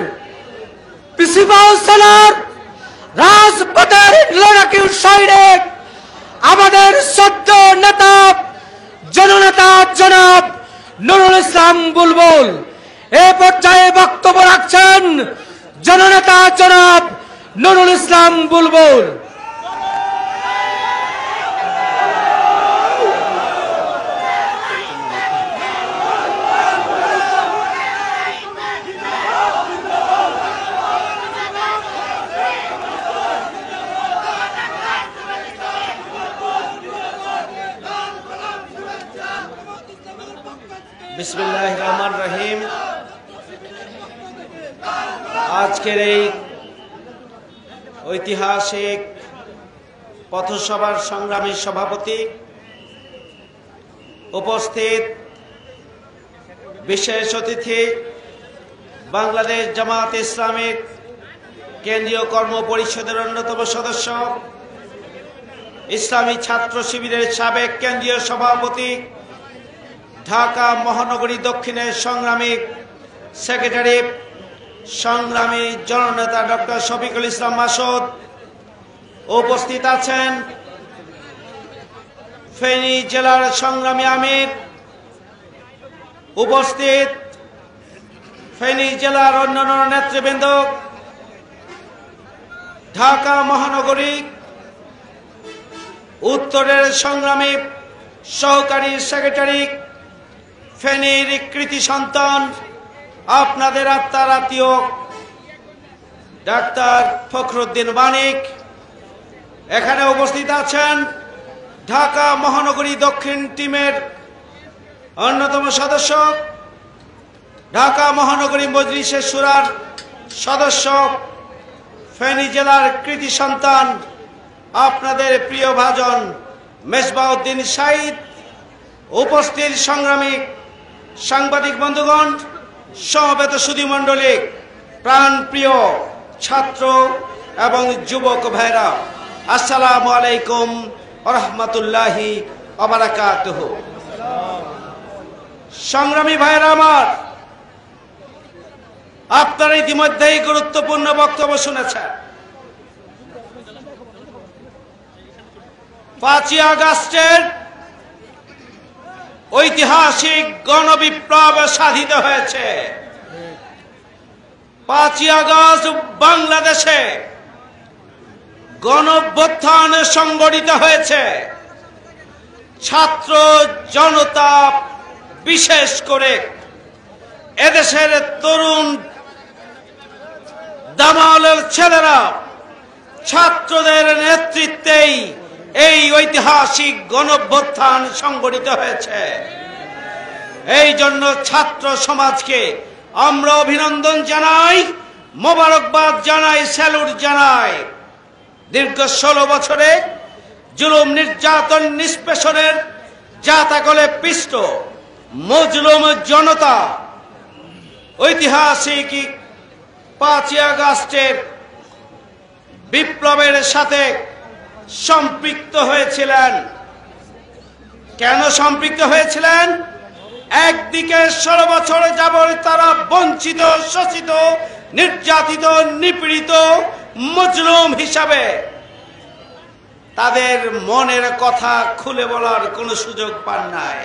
প্রিন্সিপাল সেলার, রাজপথের লড়াকু সৈনিক, আমাদের শ্রদ্ধেয় নেতা জননেতা জনাব নুরুল ইসলাম বুলবুল। এ পর্যায়ে বক্তব্য রাখছেন জননেতা জনাব নুরুল ইসলাম বুলবুল। বিসমিল্লাহির রহমানির রহিম। আজকের এই ঐতিহাসিক পথসভার সংগ্রামী সভাপতি, উপস্থিত বিশেষ অতিথি, বাংলাদেশ জামায়াতে ইসলামীর কেন্দ্রীয় কর্ম পরিষদের অন্যতম সদস্য, ইসলামী ছাত্র শিবিরের সাবেক কেন্দ্রীয় সভাপতি, ঢাকা মহানগরী দক্ষিণের সংগ্রামী সেক্রেটারি, সংগ্রামী জননেতা ডক্টর শফিকুল ইসলাম মাসুদ, উপস্থিত আছেন ফেনী জেলার সংগ্রামী আমির, উপস্থিত ফেনী জেলার অন্যান্য নেতৃবৃন্দ, ঢাকা মহানগরী উত্তরের সংগ্রামী সহকারী সেক্রেটারি, ফেনীর কৃতি সন্তান, আপনাদের আত্মার আত্মীয় ডাক্তার ফখরুদ্দিন মানিক, এখানে উপস্থিত আছেন ঢাকা মহানগরী দক্ষিণ টিমের অন্যতম সদস্য, ঢাকা মহানগরী মজলিসে শুরার সদস্য, ফেনী জেলার কৃতি সন্তান, আপনাদের প্রিয় ভাজন মেজবাউদ্দিন সাঈদ, উপস্থিত সংগ্রামী সাংবাদিক বন্ধুগণ, সমবেত সুধীমণ্ডলী, প্রাণ প্রিয় ছাত্র এবং যুবক ভাইরা, আসসালামু আলাইকুম ওয়া রাহমাতুল্লাহি ওয়া বারাকাতুহু। সংগ্রামী ভাইরা আমার, আপনারা ইতিমধ্যেই গুরুত্বপূর্ণ বক্তব্য শুনেছেন। 5ই আগস্টের ঐতিহাসিক গণবিপ্লব সাধিত হয়েছে। 5ই আগস্ট বাংলাদেশে গণঅভ্যুত্থান সংগঠিত হয়েছে। ছাত্র জনতা, বিশেষ করে এদেশের তরুণ দামালের ছেলেরা, ছাত্রদের নেতৃত্বেই এই ঐতিহাসিক গণঅভ্যুত্থান সংগঠিত হয়েছে। এই জন্য ছাত্র সমাজকে আমরা অভিনন্দন জানাই, মোবারকবাদ জানাই, স্যালুট জানাই। দীর্ঘ 16 বছরে জুলুম, নির্যাতন, নিষ্পেষণের জাতাকলে পিষ্ট মজলুম জনতা ঐতিহাসিক 5ই আগস্টের বিপ্লবের সাথে সম্পৃক্ত হয়েছিলেন। কেন সম্পৃক্ত হয়েছিলেন? একদিকে 16 বছর যাবৎ তারা বঞ্চিত, শোষিত, নির্যাতিত, নিপীড়িত মজলুম হিসাবে তাদের মনের কথা খুলে বলার কোনো সুযোগ পান নাই।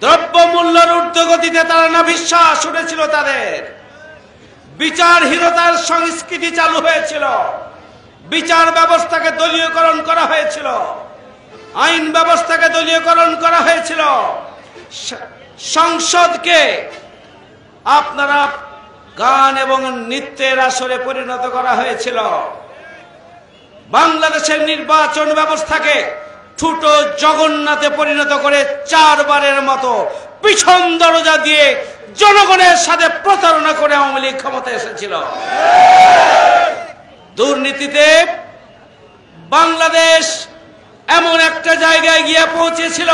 দ্রব্যমূল্যের ঊর্ধ্বগতিতে তারা না বিশ্বাস উঠেছিল, তাদের বিচারহীনতার সংস্কৃতি চালু হয়েছিল, বিচার ব্যবস্থাকে দলীয়করণ করা হয়েছিল, আইন ব্যবস্থাকে দলীয়করণ করা হয়েছিল, সংসদকে আপনারা গান এবং নৃত্যের আসরে পরিণত করা হয়েছিল, বাংলাদেশের নির্বাচন ব্যবস্থাকে ছোট জগন্নাথে পরিণত করে 4 বারের মতো পিছন দরজা দিয়ে জনগণের সাথে প্রতারণা করে আওয়ামী লীগ ক্ষমতায় এসেছিল। দুর্নীতিতে বাংলাদেশ এমন একটা জায়গায় গিয়ে পৌঁছেছিল,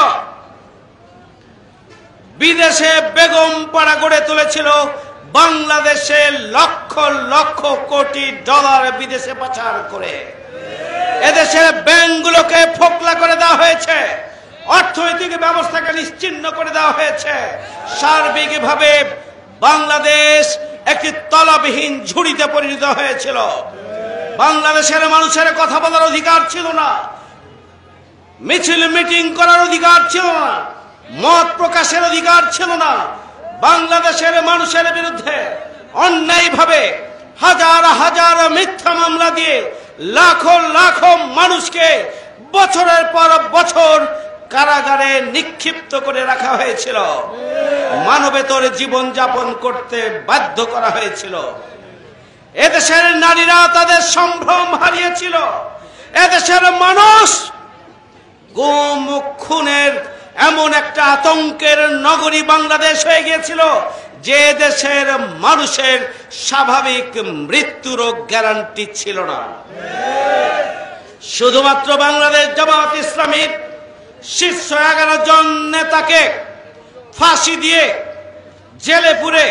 বিদেশে বেগম পাড়া গড়ে তুলেছিল, বাংলাদেশে লক্ষ লক্ষ কোটি ডলার বিদেশে পাচার করে এদেশের ব্যাংকগুলোকে ফোকলা করে দেওয়া হয়েছে, অর্থনৈতিক ব্যবস্থাকে নিশ্চিহ্ন করে দেওয়া হয়েছে। সার্বিকভাবে বাংলাদেশ একটি তলাবিহীন ঝুড়িতে পরিণত হয়েছিল। বাংলাদেশের মানুষের কথা বলার অধিকার ছিল না, মিছিল মিটিং করার অধিকার ছিল না, মত প্রকাশের অধিকার ছিল না। বাংলাদেশের মানুষের বিরুদ্ধে অন্যায়ভাবে হাজার হাজার মিথ্যা মামলা দিয়ে লাখো লাখো মানুষকে বছরের পর বছর কারাগারে নিক্ষিপ্ত করে রাখা হয়েছিল, মানবেতর জীবন যাপন করতে বাধ্য করা হয়েছিল। এদেশের নারীরা তাদের সম্ভ্রম হারিয়েছিল। এদেশের মানুষ গুম খুনের এমন একটা আতঙ্কের নগরী বাংলাদেশ হয়ে গিয়েছিল যে দেশের মানুষের স্বাভাবিক মৃত্যুরও গ্যারান্টি ছিল না। শুধুমাত্র বাংলাদেশ জামাত ইসলামীর শীর্ষ 11 জন নেতাকে ফাঁসি দিয়ে জেলে পুরে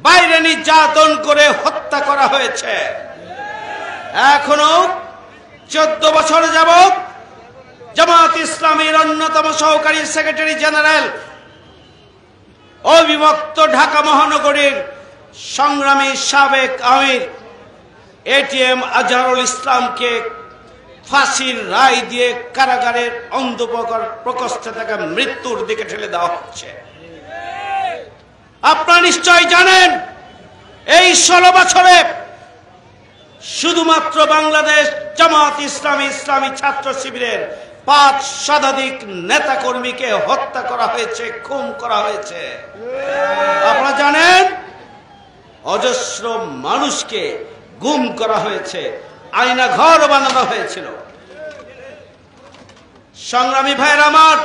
বাইরে নির্যাতন করে হত্যা করা হয়েছে। এখনো 14 বছর যাবত জামাত ইসলামীর অন্যতম সহকারী সেক্রেটারি জেনারেল অবিভক্ত ঢাকা মহানগরীর সংগ্রামী সাবেক আমির এটিএম আজহারুল ইসলামকে ফাঁসির রায় দিয়ে কারাগারের অন্ধকার প্রকোষ্ঠে থেকে মৃত্যুর দিকে ঠেলে দেওয়া হচ্ছে। আপনারা নিশ্চয় জানেন এই 16 বছরে শুধুমাত্র বাংলাদেশ জামাত ইসলামী ছাত্র শিবিরের 5 শতাধিক নেতা কর্মীকে হত্যা করা হয়েছে, খুন করা হয়েছে। আপনারা জানেন অজস্র মানুষকে গুম করা হয়েছে, আয়না ঘর বানানো হয়েছিল। সংগ্রামী ভাইয়ের আমার,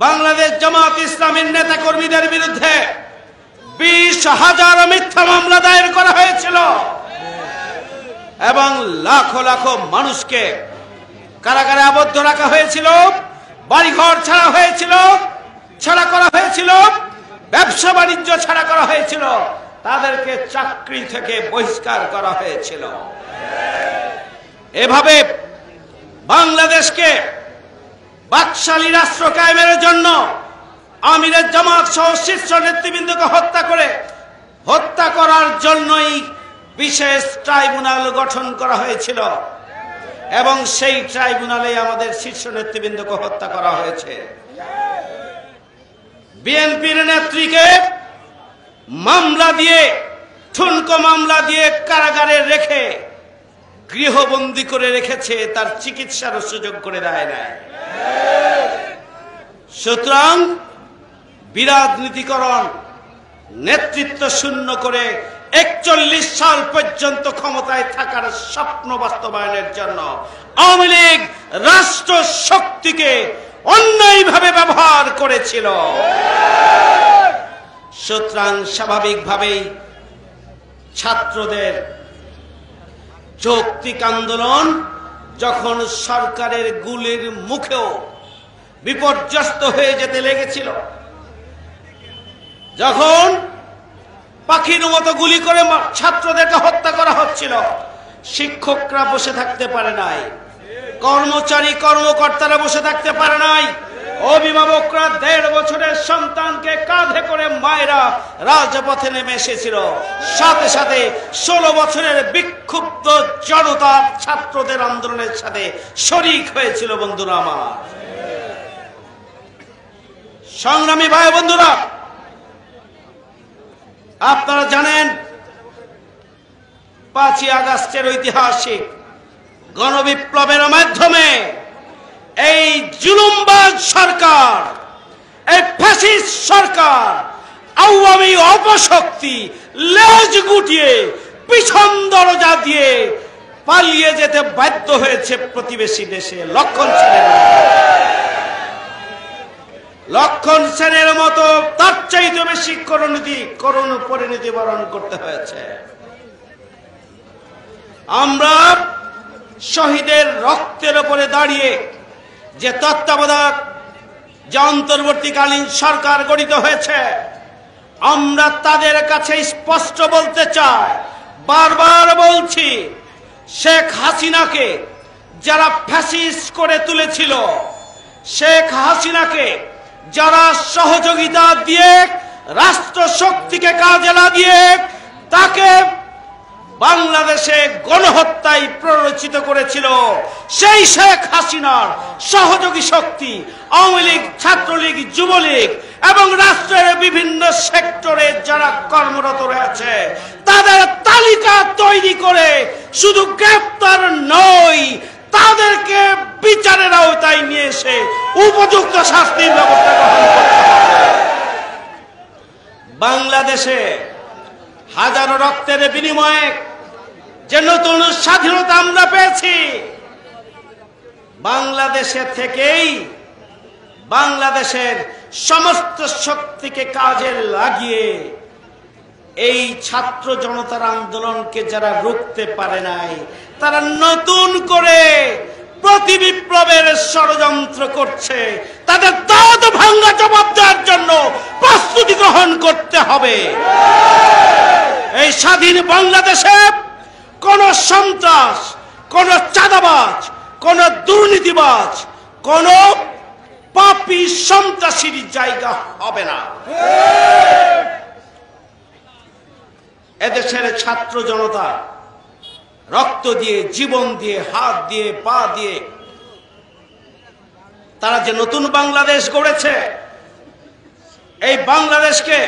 বাংলাদেশ জামাত ইসলামীর নেতা কর্মীদের বিরুদ্ধে 20,000 মিথ্যা মামলা দায়ের করা হয়েছিল এবং লাখো লাখো মানুষকে কারাগারে আবদ্ধ রাখা হয়েছিল, বাড়িঘর ছাড়া করা হয়েছিল, ব্যবসা বাণিজ্য ছাড়া করা হয়েছিল, তাদেরকে চাকরি থেকে বহিষ্কার করা হয়েছিল। এভাবে বাংলাদেশকে বাকশালী রাষ্ট্র কায়েমের জন্য আমিরের জামাত সহ শীর্ষ নেতৃবৃন্দকে হত্যা করার জন্যই বিশেষ ট্রাইব্যুনাল গঠন করা হয়েছিল এবং সেই ট্রাইব্যুনালে আমাদের শীর্ষ নেতৃবৃন্দকে হত্যা করা হয়েছে। বিএনপির নেত্রীকে ঠুনকো মামলা দিয়ে কারাগারে রেখে গৃহবন্দী করে রেখেছে, তার চিকিৎসারও সুযোগ করে দেয় নাই। সুতরাং বিরাজনীতিকরণ, নেতৃত্ব শূন্য করে 41 সাল পর্যন্ত ক্ষমতায় থাকার স্বপ্ন বাস্তবায়নের জন্য আওয়ামী লীগ রাষ্ট্র শক্তিকে অন্যায়ভাবে ব্যবহার করেছিল। সুতরাং স্বাভাবিকভাবেই ছাত্রদের যৌক্তিক আন্দোলন যখন সরকারের গুলির মুখেও বিপর্যস্ত হয়ে যেতে লেগেছিল, যখন পাখির মতো গুলি করে ছাত্রদেরকে হত্যা করা হচ্ছিল, শিক্ষকরা বসে থাকতে পারে নাই, কর্মকর্তারা বসে থাকতে পারে নাই, অভিভাবকরা 1.5 বছরের সন্তানকে কাঁধে করে মায়েরা রাজপথে নেমে এসেছিল। সাথে সাথে 16 বছরের বিক্ষুব্ধ জনতা ছাত্রদের আন্দোলনের সাথে শরিক হয়েছিল। বন্ধুরা আমার, সংগ্রামী ভাই বন্ধুরা, আপনারা জানেন 5ই আগস্টের ঐতিহাসিক গণবিপ্লবের মাধ্যমে এই জুলুমবাজ সরকার, এই ফ্যাসিস্ট সরকার, আওয়ামী অপশক্তি লেজ গুটিয়ে পিছন দরজা দিয়ে পালিয়ে যেতে বাধ্য হয়েছে প্রতিবেশী দেশে। লক্ষণ সেনের মতো তার চাইতে বেশি করুণ পরিণতি বরণ করতে হয়েছে। আমরা শহীদের রক্তের উপরে দাঁড়িয়ে যে তত্ত্বাবধায়ক, যে অন্তর্বর্তীকালীন সরকার গঠিত হয়েছে, আমরা তাদের কাছে স্পষ্ট বলতে চাই, বারবার বলছি, শেখ হাসিনাকে যারা ফ্যাসিস্ট করে তুলেছিল, শেখ হাসিনাকে যারা সহযোগিতা দিয়ে রাষ্ট্র শক্তিকে কাজে লাগিয়ে তাকে বাংলাদেশে গণহত্যায় প্ররোচিত করেছিল, সেই শেখ হাসিনার সহযোগী শক্তি আওয়ামী লীগ, ছাত্রলীগ, যুবলীগ এবং রাষ্ট্রের বিভিন্ন সেক্টরে যারা কর্মরত রয়েছে, তাদের তালিকা তৈরি করে শুধু গ্রেফতার নয়, তাদেরকে বিচারের আওতায় নিয়ে এসে উপযুক্ত শাস্তির ব্যবস্থা গ্রহণ করতে হবে। বাংলাদেশে হাজারো রক্তের বিনিময়ে যে নতুন স্বাধীনতা আমরা পেয়েছি, বাংলাদেশে থেকেই বাংলাদেশের সমস্ত শক্তিকে কাজে লাগিয়ে এই ছাত্র জনতার আন্দোলনকে যারা রুখতে পারে নাই, তারা নতুন করে প্রতিবিপ্লবের ষড়যন্ত্র করছে। তাদের দাঁত ভাঙ্গা জবাব দেওয়ার জন্য প্রস্তুতি গ্রহণ করতে হবে। এই স্বাধীন বাংলাদেশে কোন সন্ত্রাস, কোন চাঁদাবাজ, কোন দুর্নীতিবাজ, কোন পাপী সন্ত্রাসীর জায়গা হবে না। এদেশের ছাত্র জনতা রক্ত দিয়ে, জীবন দিয়ে, হাত দিয়ে, পা দিয়ে তারা যে নতুন বাংলাদেশ গড়েছে, এই বাংলাদেশকে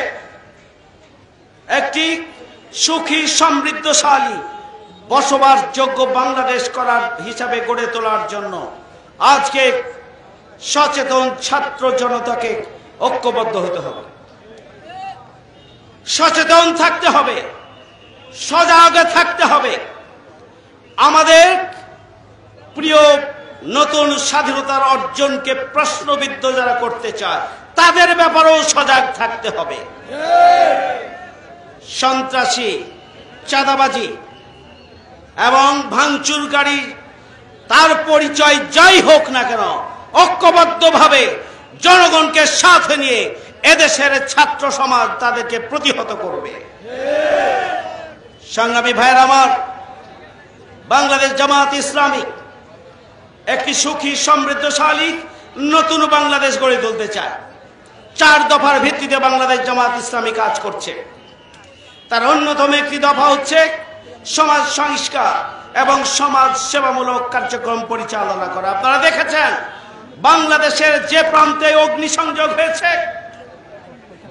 একটি সুখী, সমৃদ্ধশালী, বসবাসযোগ্য বাংলাদেশ করার হিসাবে গড়ে তোলার জন্য আজকে সচেতন ছাত্র জনতাকে ঐক্যবদ্ধ হতে হবে, সচেতন থাকতে হবে, সজাগ থাকতে হবে। আমাদের প্রিয় নতুন স্বাধীনতার অর্জনকে প্রশ্নবিদ্ধ যারা করতে চায় তাদের ব্যাপারেও সজাগ থাকতে হবে। সন্ত্রাসী, চাঁদাবাজি এবং ভাঙচুরকারী, তার পরিচয় যাই হোক না কেন, ঐক্যবদ্ধভাবে জনগণকে সাথে নিয়ে এদেশের ছাত্র সমাজ তাদেরকে প্রতিহত করবে। সংগ্রামী ভাইয়েরা আমার, বাংলাদেশ জামাত ইসলামী একটি সুখী, সমৃদ্ধশালী নতুন বাংলাদেশ গড়ে তুলতে চায়। 4 দফার ভিত্তিতে বাংলাদেশ জামাত ইসলামী কাজ করছে। তার অন্যতম একটি দফা হচ্ছে সমাজ সংস্কার এবং সমাজ সেবামূলক কার্যক্রম পরিচালনা করা। আপনারা দেখেছেন বাংলাদেশের যে প্রান্তে অগ্নিসংযোগ হয়েছে,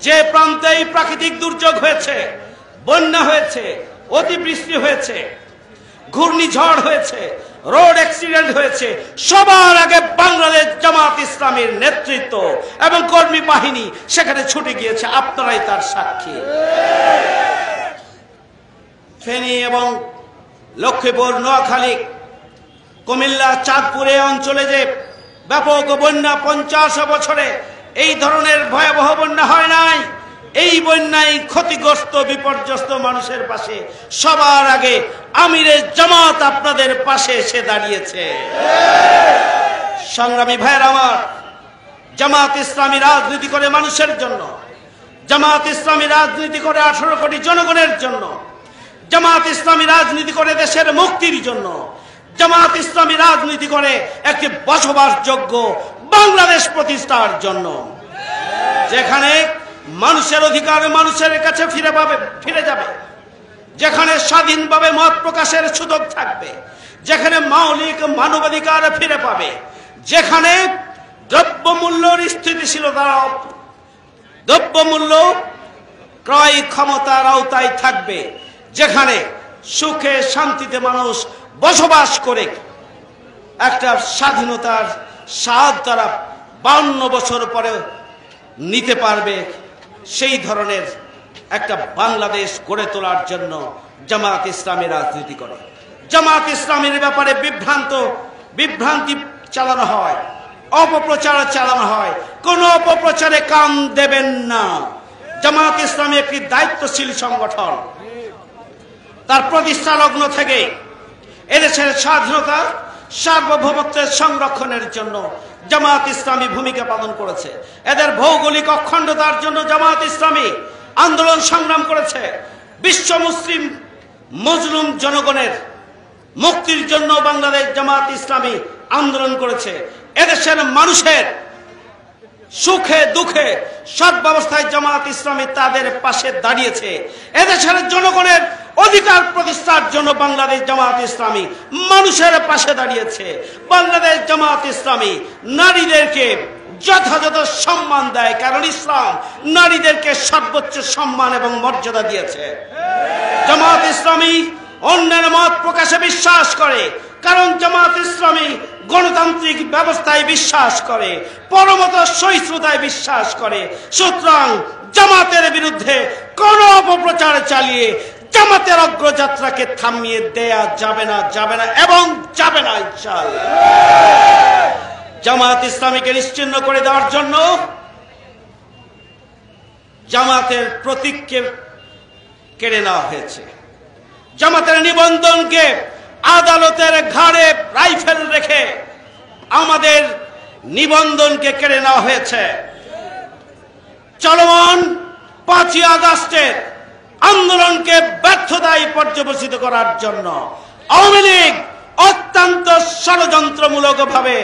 যে প্রান্তে প্রাকৃতিক দুর্যোগ হয়েছে, বন্যা হয়েছে, অতিবৃষ্টি হয়েছে, ঘূর্ণিঝড় হয়েছে, রোড অ্যাক্সিডেন্ট হয়েছে, সবার আগে বাংলাদেশ জামাত ইসলামীর নেতৃত্ব এবং কর্মী বাহিনী সেখানে ছুটে গিয়েছে। আপনারাই তার সাক্ষী। ফেনী এবং লক্ষ্মীপুর, নোয়াখালী, কুমিল্লা, চাঁদপুরে অঞ্চলে যে ব্যাপক বন্যা, 50 বছরে এই ধরনের ভয়াবহ বন্যা হয় নাই। এই বন্যায় ক্ষতিগ্রস্ত, বিপর্যস্ত মানুষের পাশে সবার আগে আমিরে জামাত আপনাদের পাশে এসে দাঁড়িয়েছে। সংগ্রামী ভাইয়ের আমার, জামাত ইসলামী রাজনীতি করে মানুষের জন্য, জামাত ইসলামী রাজনীতি করে 18 কোটি জনগণের জন্য, জামাত ইসলামী রাজনীতি করে দেশের মুক্তির জন্য, জামাত ইসলামী রাজনীতি করে একটি বসবাসযোগ্য বাংলাদেশ প্রতিষ্ঠার জন্য, যেখানে মানুষের অধিকার মানুষের কাছে ফিরে যাবে, যেখানে স্বাধীনভাবে মত প্রকাশের সুযোগ থাকবে, যেখানে মৌলিক মানবাধিকার ফিরে পাবে, যেখানে দ্রব্যমূল্যের স্থিতিশীলতা, দ্রব্যমূল্য ক্রয় ক্ষমতার আওতায় থাকবে, যেখানে সুখে শান্তিতে মানুষ বসবাস করে একটা স্বাধীনতার স্বাদ তারা 52 বছর পরে নিতে পারবে, সেই ধরনের একটা বাংলাদেশ গড়ে তোলার জন্য জামাত ইসলামী রাজনীতি করে। জামাত ইসলামের ব্যাপারে বিভ্রান্তি চালানো হয়, অপপ্রচার চালানো হয়। কোন অপপ্রচারে কান দেবেন না। জামাত ইসলামী একটি দায়িত্বশীল সংগঠন। তার প্রতিষ্ঠা লগ্ন থেকে এদেশের স্বাধীনতা, সার্বভৌমত্বের সংরক্ষণের জন্য জামাত ইসলামী ভূমিকা পালন করেছে। এদের ভৌগোলিক অখণ্ডতার জন্য জামাত ইসলামী আন্দোলন সংগ্রাম করেছে। বিশ্ব মুসলিম মজলুম জনগণের মুক্তির জন্য বাংলাদেশ জামাত ইসলামী আন্দোলন করেছে। এদেশের মানুষের সুখে দুঃখে সর্বাবস্থায় জামাত ইসলামী তাদের পাশে দাঁড়িয়েছে। এদেশের জনগণের অধিকার প্রতিষ্ঠার জন্য বাংলাদেশ জামাত ইসলামী মানুষের পাশে দাঁড়িয়েছে। বাংলাদেশ জামাত ইসলামী নারীদেরকে যথাযথ সম্মান দেয়, কারণ ইসলাম নারীদেরকে সর্বোচ্চ সম্মান এবং মর্যাদা দিয়েছে। জামাত ইসলামী অন্যের মত প্রকাশে বিশ্বাস করে, কারণ জামাত ইসলামী গণতান্ত্রিক ব্যবস্থায় বিশ্বাস করে, পরমত সহিষ্ণুতায় বিশ্বাস করে। সুতরাং জামাতের বিরুদ্ধে কোন অপপ্রচার চালিয়ে জামাতের অগ্রযাত্রাকে থামিয়ে দেয়া যাবে না এবং যাবে না ইনশাআল্লাহ। জামাত ইসলামীকে নিশ্চিহ্ন করে দেওয়ার জন্য জামাতের প্রতীককে কেড়ে নেওয়া হয়েছে। জামাতের নিবন্ধনকে আদালতের ঘাড়ে রাইফেল রেখে আমাদের নিবন্ধনকে কেড়ে নেওয়া হয়েছে। চলমান 5ই আগস্টের আন্দোলনকে ব্যর্থতায় পর্যবসিত করার জন্য আওয়ামী লীগ অত্যন্ত ষড়যন্ত্রমূলকভাবে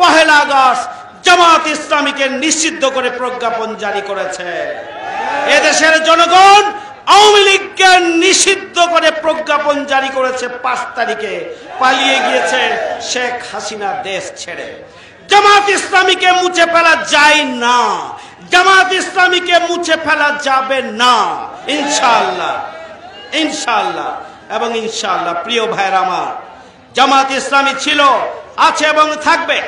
1 আগস্ট জামাত ইসলামীকে নিষিদ্ধ করে প্রজ্ঞাপন জারি করেছে। এদেশের জনগণ আওয়ামী লীগকে নিষিদ্ধ করে প্রজ্ঞাপন জারি করেছে। 5 তারিখে পালিয়ে গিয়েছে শেখ হাসিনা দেশ ছেড়ে। জামাত ইসলামীকে মুছে ফেলা যায় না, জামাত ইসলামীকে মুছে ফেলা যাবে না ইনশাআল্লাহ, ইনশাআল্লাহ এবং ইনশাআল্লাহ। প্রিয় ভাইরা আমার, জামাত ইসলামী ছিল, আছে এবং থাকবে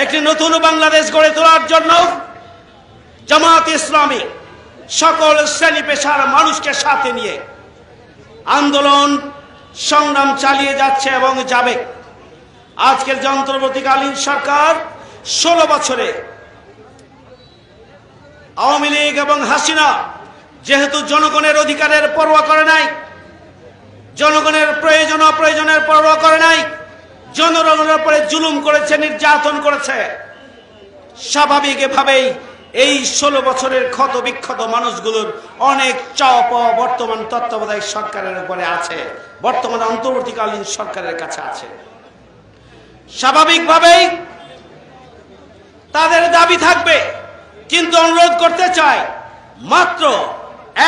একটি নতুন বাংলাদেশ গড়ে তোলার জন্য। জামাত ইসলামী সকল শ্রেণী পেশার মানুষকে সাথে নিয়ে আন্দোলন সংগ্রাম চালিয়ে যাচ্ছে এবং যাবে। আজকের যে অন্তর্বর্তীকালীন সরকার 16 বছরে আওয়ামী লীগ এবং হাসিনা যেহেতু জনগণের অধিকারের পরোয়া করে নাই, জনগণের প্রয়োজন অপ্রয়োজনের পরোয়া করে নাই, জনগণের উপরে জুলুম করেছে, নির্যাতন করেছে, স্বাভাবিকভাবেই এই 16 বছরের ক্ষত বিক্ষত মানুষগুলোর অনেক চাওয়া পাওয়া বর্তমান তত্ত্বাবধায়ক সরকারের উপরে আছে, বর্তমান অন্তর্বর্তীকালীন সরকারের কাছে আছে। স্বাভাবিকভাবেই তাদের দাবি থাকবে, কিন্তু অনুরোধ করতে চাই, মাত্র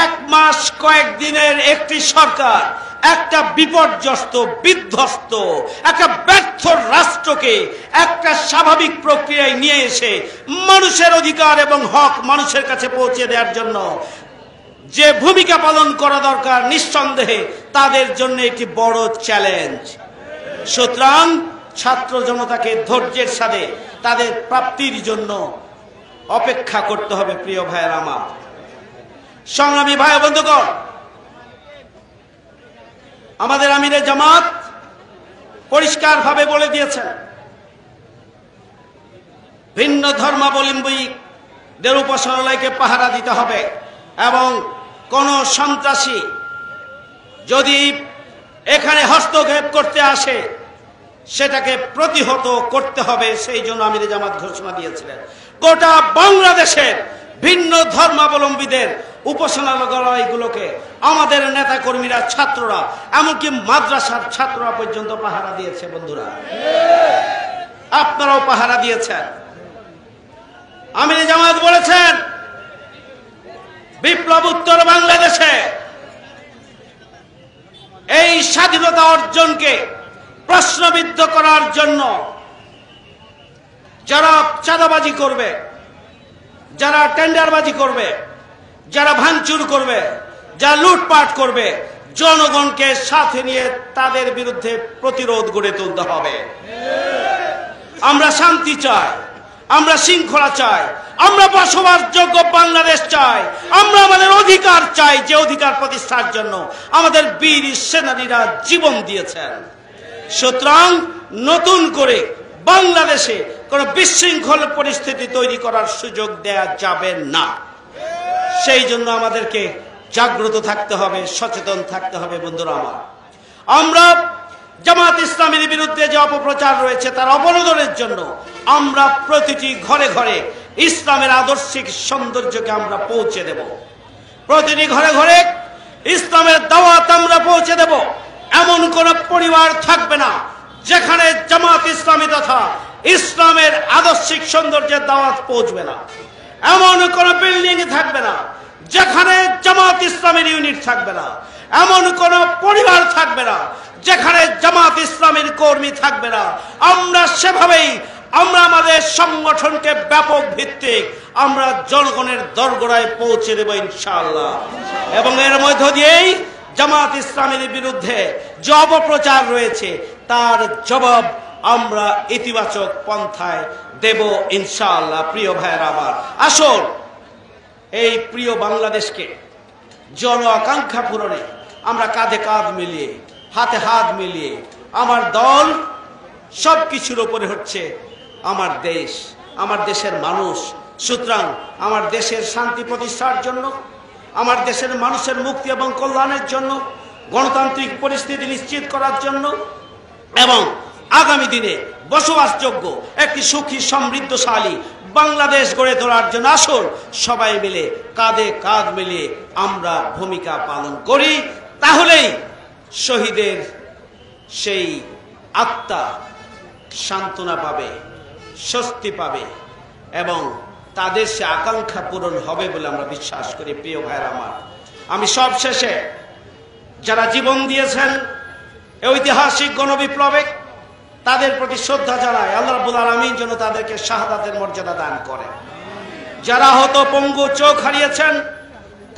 1 মাস কয়েকদিনের একটি সরকার একটা বিপর্যস্ত বিধ্বস্ত একটা ব্যর্থ রাষ্ট্রকে একটা স্বাভাবিক প্রক্রিয়ায় নিয়ে এসে মানুষের অধিকার এবং হক মানুষের কাছে পৌঁছে দেওয়ার জন্য যে ভূমিকা পালন করা দরকার, নিঃসন্দেহে তাদের জন্য একটি বড় চ্যালেঞ্জ। সুতরাং ছাত্র জনতাকে ধৈর্যের সাথে তাদের প্রাপ্তির জন্য অপেক্ষা করতে হবে। প্রিয় ভাইয়ের আমার, সংগ্রামী ভাই বন্ধুগণ, আমাদের আমিরে জামাত পরিষ্কারভাবে বলে দিয়েছেন, ভিন্ন ধর্মাবলম্বীদের উপাসনালয়কে পাহারা দিতে হবে এবং কোন সন্ত্রাসী যদি এখানে হস্তক্ষেপ করতে আসে সেটাকে প্রতিহত করতে হবে। সেই জন্য আমিরে জামাত ঘোষণা দিয়েছিলেন গোটা বাংলাদেশের ভিন্ন ধর্মাবলম্বীদের উপাসনালয়গুলোকে আমাদের নেতা কর্মীরা, ছাত্ররা, এমনকি মাদ্রাসার ছাত্ররা পর্যন্ত পাহারা দিয়েছে। বন্ধুরা, আপনারাও পাহারা দিয়েছেন। আমিরে জামাত বলেছেন, বিপ্লব উত্তর বাংলাদেশে এই স্বাধীনতা অর্জনকে প্রশ্নবিদ্ধ করার জন্য যারা চাঁদাবাজি করবে, যারা টেন্ডারবাজি করবে, যারা ভাঙচুর করবে, যারা লুটপাট করবে, জনগণকে সাথে নিয়ে তাদের বিরুদ্ধে প্রতিরোধ গড়ে তুলতে হবে। আমরা শান্তি চাই, আমরা শৃঙ্খলা চাই, আমরা বসবাসযোগ্য বাংলাদেশ চাই, আমরা আমাদের অধিকার চাই, যে অধিকার প্রতিষ্ঠার জন্য আমাদের বীর সেনানীরা জীবন দিয়েছেন। সুতরাং নতুন করে বাংলাদেশে কোন বিশৃঙ্খল পরিস্থিতি তৈরি করার সুযোগ দেয়া যাবে না। সেই জন্য আমাদেরকে জাগ্রত থাকতে হবে, সচেতন থাকতে হবে। বন্ধুরা আমার, আমরা জামাত ইসলামের বিরুদ্ধে যে অপপ্রচার রয়েছে তার অবরোধনের জন্য আমরা প্রতিটি ঘরে ঘরে ইসলামের আদর্শিক সৌন্দর্যকে আমরা পৌঁছে দেব। প্রতিটি ঘরে ঘরে ইসলামের দাওয়াত আমরা পৌঁছে দেব। এমন কোন পরিবার থাকবে না যেখানে জামাত ইসলামী তথা ইসলামের আদর্শিক সৌন্দর্যের দাওয়াত পৌঁছবে না। এমন কোন বিল্ডিং থাকবে না যেখানে জামাত ইসলামের ইউনিট থাকবে না। এমন কোন পরিবার থাকবে না যেখানে জামাত ইসলামের কর্মী থাকবে না। আমরা সেভাবেই আমরা আমাদের সংগঠনকে ব্যাপক ভিত্তিক আমরা জনগণের দরগোড়ায় পৌঁছে দেব ইনশাআল্লাহ। এবং এর মধ্য দিয়েই জামাত ইসলামের বিরুদ্ধে যে অপপ্রচার রয়েছে তার জবাব আমরা ইতিবাচক পন্থায় দেব ইনশাআল্লাহ। প্রিয় ভাইয়েরা আমার, আসুন এই প্রিয় বাংলাদেশকে জন আকাঙ্ক্ষা পূরণে আমরা কাঁধে কাঁধ মিলিয়ে, হাতে হাত মিলিয়ে, আমার দল সবকিছুর উপরে হচ্ছে আমার দেশ, আমার দেশের মানুষ। সুতরাং আমার দেশের শান্তি প্রতিষ্ঠার জন্য, আমার দেশের মানুষের মুক্তি এবং কল্যাণের জন্য, গণতান্ত্রিক পরিস্থিতি নিশ্চিত করার জন্য এবং আগামী দিনে বসবাসযোগ্য একটি সুখী সমৃদ্ধশালী বাংলাদেশ গড়ে তোলার জন্য আসুন সবাই মিলে কাঁধে কাঁধ মিলিয়ে আমরা ভূমিকা পালন করি। তাহলেই শহীদের সেই আত্মা সান্ত্বনা পাবে, স্বস্তি পাবে এবং তাদের সে আকাঙ্ক্ষা পূরণ হবে বলে আমরা বিশ্বাস করি। প্রিয় ভাইয়ের আমার, আমি সব শেষে যারা জীবন দিয়েছেন ঐতিহাসিক গণবিপ্লবে তাদের প্রতি শ্রদ্ধা জানাই। আল্লাহ রাব্বুল আলামিন যেন তাদেরকে শাহাদাতের মর্যাদা দান করেন। যারা হত পঙ্গু, চোখ হারিয়েছেন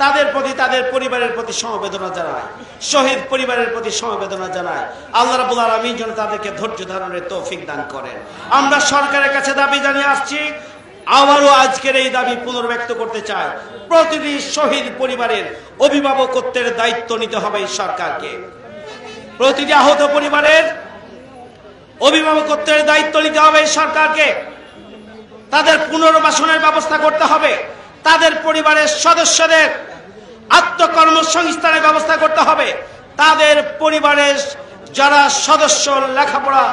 তাদের প্রতি, তাদের পরিবারের প্রতি সমবেদনা জানাই। শহীদ পরিবারের প্রতি সমবেদনা জানাই। আল্লাহ রাব্বুল আলামিন যেন তাদেরকে ধৈর্য ধারণের তৌফিক দান করেন। আমরা সরকারের কাছে দাবি জানিয়ে আসছি, আবারও আজকের এই দাবি পুনর্ব্যক্ত করতে চাই। প্রতিটি শহীদ পরিবারের অভিভাবকত্বের দায়িত্ব নিতে হবে এই সরকারকে। প্রতিটি আহত পরিবারের অভিভাবকত্বের দায়িত্ব নিতে হবে এই সরকারকে। তাদের পুনর্বাসনের ব্যবস্থা করতে হবে। তাদের পরিবারের সদস্যদের আত্মকর্মসংস্থানের ব্যবস্থা করতে হবে। তাদের পরিবারের যারা সদস্য লেখাপড়া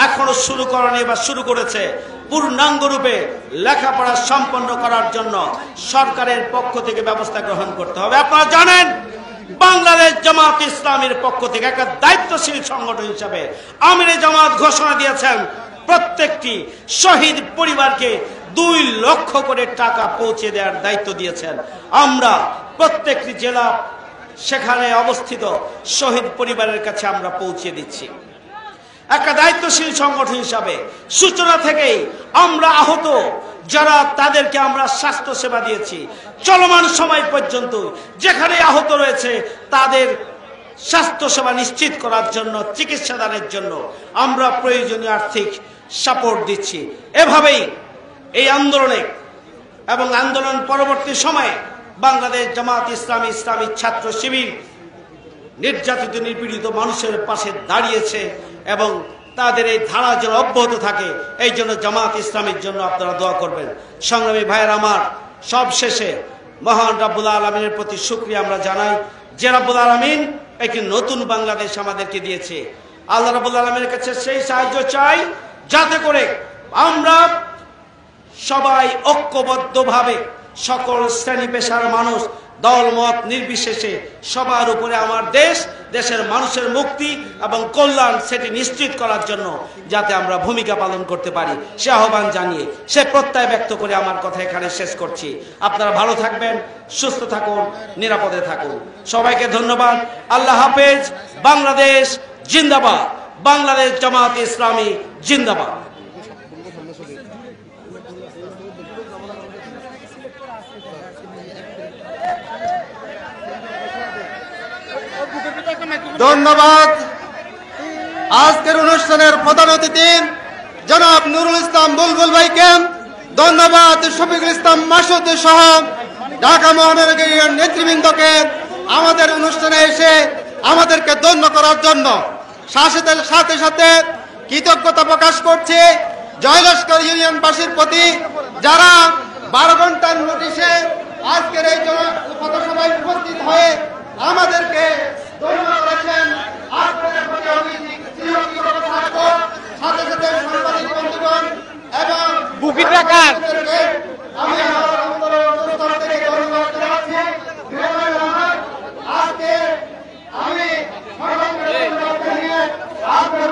এখনো শুরু করেনি বা শুরু করেছে, পূর্ণাঙ্গ রূপে লেখাপড়া সম্পন্ন করার জন্য সরকারের পক্ষ থেকে ব্যবস্থা গ্রহণ করতে হবে। আপনারা জানেন বাংলাদেশ জামাত ইসলামীর পক্ষ থেকে একটা দায়িত্বশীল সংগঠন হিসাবে আমিরে জামাত ঘোষণা দিয়েছেন প্রত্যেকটি শহীদ পরিবারকে 2 লক্ষ করে টাকা পৌঁছে দেওয়ার দায়িত্ব দিয়েছেন। আমরা প্রত্যেকটি জেলা সেখানে অবস্থিত শহীদ পরিবারের কাছে আমরা পৌঁছে দিচ্ছি। একটা দায়িত্বশীল সংগঠন হিসাবে সূচনা থেকেই আমরা আহত যারা তাদেরকে আমরা স্বাস্থ্য সেবা দিয়েছি। চলমান সময় পর্যন্ত যেখানে আহত রয়েছে তাদের স্বাস্থ্য সেবা নিশ্চিত করার জন্য, চিকিৎসা দানের জন্য আমরা প্রয়োজনীয় আর্থিক সাপোর্ট দিচ্ছি। এভাবেই এই আন্দোলনে এবং আন্দোলন পরবর্তী সময়ে বাংলাদেশ জামাত ইসলামী, ইসলামী ছাত্র শিবির নির্যাতিত নিপীড়িত মানুষের পাশে দাঁড়িয়েছে এবং তাদের এই ধারা যেন অব্যাহত থাকে এই জন্য জামাত ইসলামীর জন্য আপনারা দোয়া করবেন। সংগ্রামী ভাইয়ের আমার, সব শেষে মহান রাব্বুল আলামিনের প্রতি শুকরিয়া আমরা জানাই যে রাব্বুল আলামিন একটি নতুন বাংলাদেশ আমাদেরকে দিয়েছে। আল্লাহ রাব্বুল আলামিনের কাছে সেই সাহায্য চাই যাতে করে আমরা সবাই ঐক্যবদ্ধভাবে সকল শ্রেণী পেশার মানুষ দলমত নির্বিশেষে সবার উপরে আমার দেশ, দেশের মানুষের মুক্তি এবং কল্যাণ সেটি নিশ্চিত করার জন্য যাতে আমরা ভূমিকা পালন করতে পারি সে আহ্বান জানিয়ে, সে প্রত্যয় ব্যক্ত করে আমার কথা এখানে শেষ করছি। আপনারা ভালো থাকবেন, সুস্থ থাকুন, নিরাপদে থাকুন। সবাইকে ধন্যবাদ। আল্লাহ হাফেজ। বাংলাদেশ জিন্দাবাদ। বাংলাদেশ জামাত ইসলামী জিন্দাবাদ। ধন্যবাদ। আজকের অনুষ্ঠানের প্রধান অতিথি জনাব নুরুল ইসলাম বুলবুল ভাইকে ধন্যবাদ। শফিকুল ইসলাম মাসুদ সহ ঢাকা মহানগরীর নেতৃবৃন্দকে আমাদের অনুষ্ঠানে এসে আমাদেরকে ধন্য করার জন্য সাথে সাথে কৃতজ্ঞতা প্রকাশ করছে জয়লস্কর ইউনিয়নবাসীর প্রতি যারা 12 ঘন্টার নোটিশে আজকের এই পথসভায় উপস্থিত হয়ে আমাদেরকে ধন্য করেছেন। আপনাদের প্রতি আমি চিরকৃতজ্ঞ থাকব। সাথে সাথে সাংবাদিক বন্ধুগণ এবং আমি আমার অন্তর থেকে ধন্যবাদ জানাচ্ছি। আজকে আমি আপনার